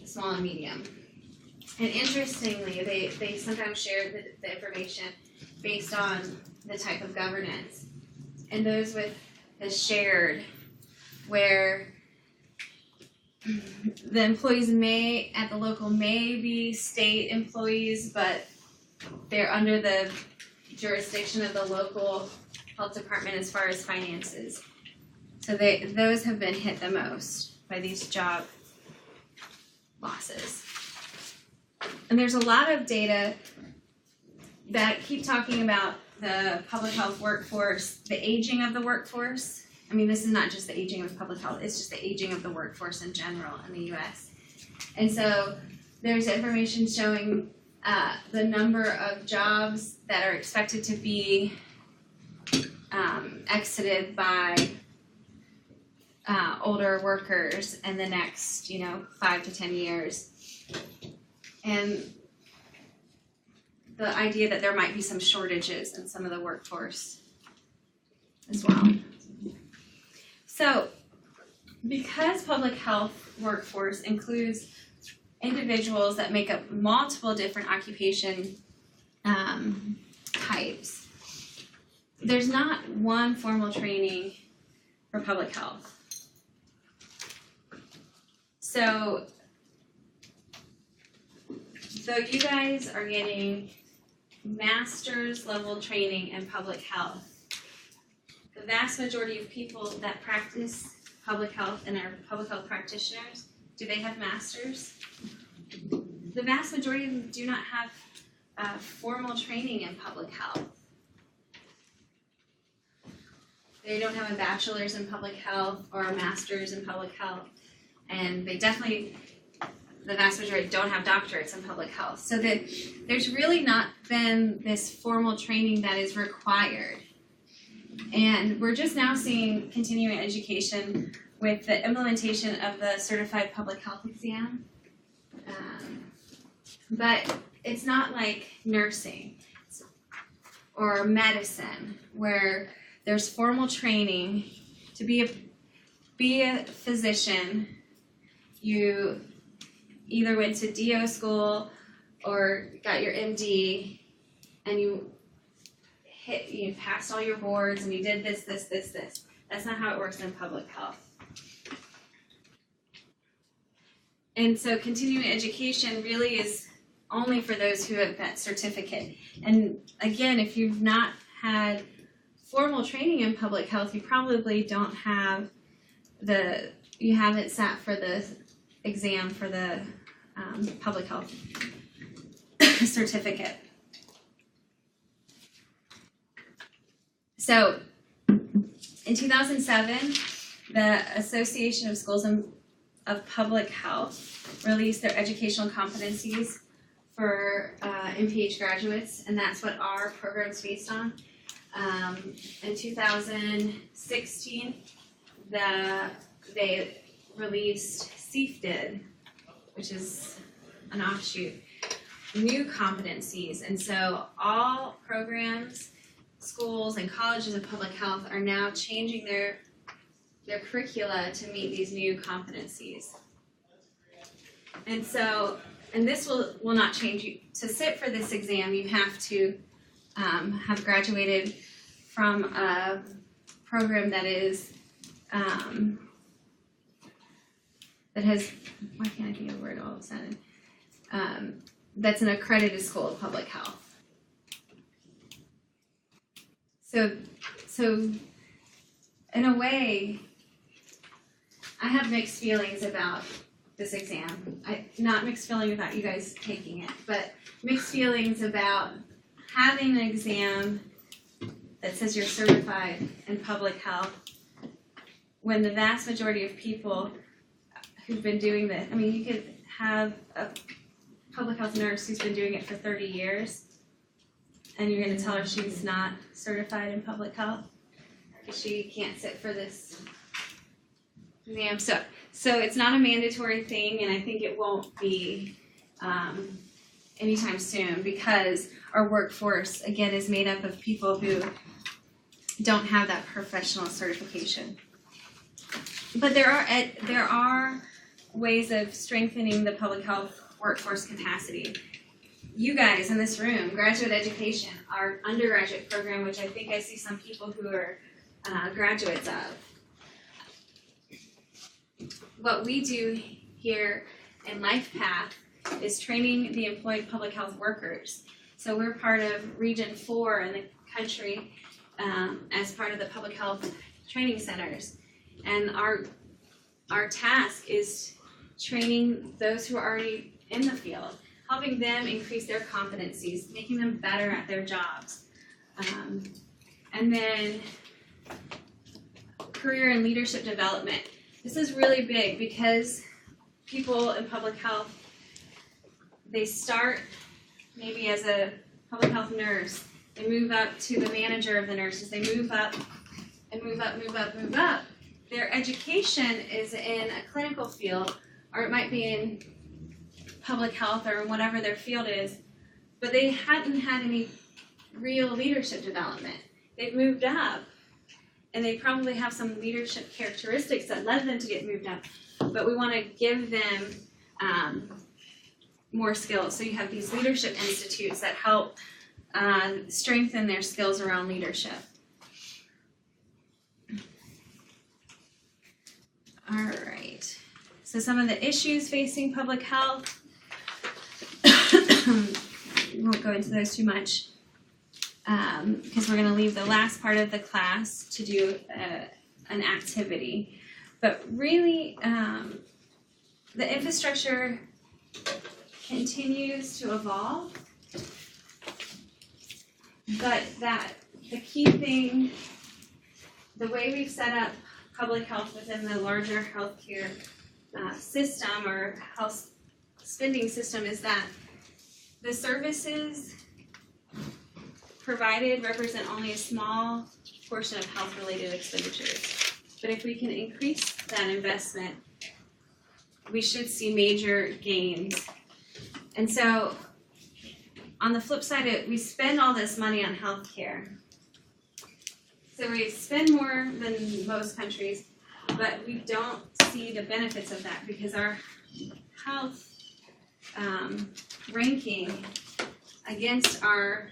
small and medium. And interestingly, they sometimes share the information based on the type of governance. And those with the shared, where the employees at the local may be state employees, but they're under the jurisdiction of the local health department as far as finances. So those have been hit the most by these job losses. And there's a lot of data that keep talking about the public health workforce, the aging of the workforce. I mean, this is not just the aging of public health, it's just the aging of the workforce in general in the US. And so there's information showing the number of jobs that are expected to be exited by older workers in the next, 5 to 10 years. And the idea that there might be some shortages in some of the workforce as well. So, because public health workforce includes individuals that make up multiple different occupation types, there's not one formal training for public health. So you guys are getting master's level training in public health. The vast majority of people that practice public health and are public health practitioners, do they have masters? The vast majority of them do not have formal training in public health. They don't have a bachelor's in public health or a master's in public health, and they definitely, the vast majority don't have doctorates in public health. So that there's really not been this formal training that is required. And we're just now seeing continuing education with the implementation of the Certified Public Health Exam. But it's not like nursing or medicine where there's formal training to be a physician. You either went to DO school or got your MD and you passed all your boards and you did this. That's not how it works in public health. And so continuing education really is only for those who have that certificate. And again, if you've not had formal training in public health, you probably don't have you haven't sat for the exam for the public health certificate. So, in 2007, the Association of Schools of Public Health released their educational competencies for MPH graduates, and that's what our program's based on. In 2016, they released CFDID, which is an offshoot, new competencies, and so all programs, schools, and colleges of public health are now changing their curricula to meet these new competencies. And so, and this will not change. You to sit for this exam, you have to have graduated from a program that is that has, why can't I think of the word all of a sudden? That's an accredited school of public health. So in a way, I have mixed feelings about this exam. Not mixed feelings about you guys taking it, but mixed feelings about having an exam that says you're certified in public health when the vast majority of people who've been doing this, I mean, you could have a public health nurse who's been doing it for 30 years and you're going to tell her she's not certified in public health. because she can't sit for this exam. So it's not a mandatory thing, and I think it won't be anytime soon, because our workforce, again, is made up of people who don't have that professional certification. But there are ways of strengthening the public health workforce capacity. You guys in this room, graduate education, our undergraduate program, which I think I see some people who are graduates of. What we do here in LifePath is training the employed public health workers. So we're part of Region 4 in the country as part of the public health training centers. And our task is training those who are already in the field, helping them increase their competencies, making them better at their jobs. And then career and leadership development. This is really big because people in public health, they start maybe as a public health nurse, they move up to the manager of the nurses, they move up and move up. Their education is in a clinical field, or it might be in public health or whatever their field is, but they hadn't had any real leadership development. They've moved up, and they probably have some leadership characteristics that led them to get moved up, but we want to give them more skills. So you have these leadership institutes that help strengthen their skills around leadership. All right, so some of the issues facing public health, we won't go into those too much because we're going to leave the last part of the class to do an activity. But really, the infrastructure continues to evolve, but that the key thing, the way we've set up public health within the larger healthcare system or health spending system is that the services provided represent only a small portion of health-related expenditures. But if we can increase that investment, we should see major gains. And so, on the flip side, we spend all this money on healthcare. So we spend more than most countries, but we don't see the benefits of that because our health ranking against our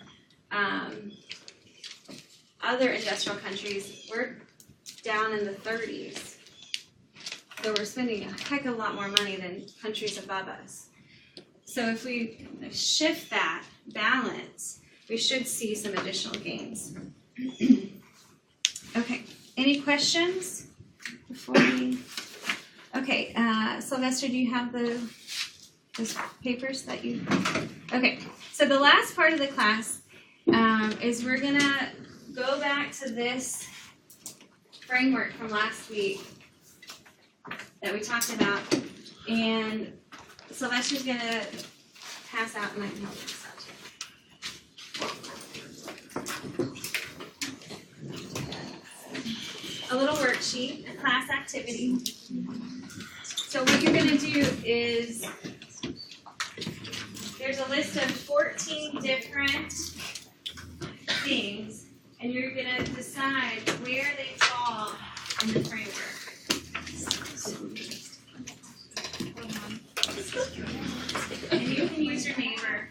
other industrial countries, we're down in the 30s. So we're spending a heck of a lot more money than countries above us. So if we shift that balance, we should see some additional gains. Okay, any questions before we? Okay, Sylvester, do you have those papers that you? Okay, so the last part of the class is we're gonna go back to this framework from last week that we talked about, and Sylvester's gonna pass out, and I can help this out too. A little worksheet, a class activity. So what you're gonna do is, there's a list of 14 different things, and you're gonna decide where they fall in the framework. And you can use your neighbor.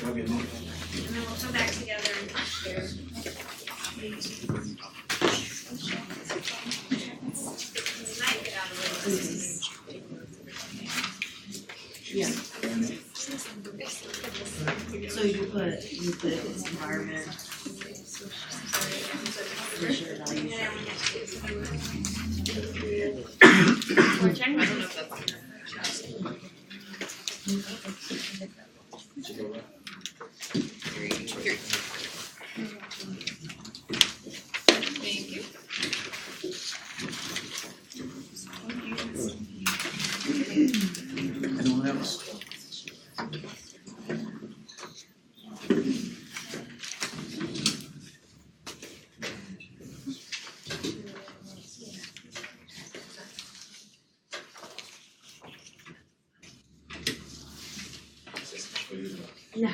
And then we'll come back together and share.
Yeah. So you put environment.
Thank you.
Anyone else?
No.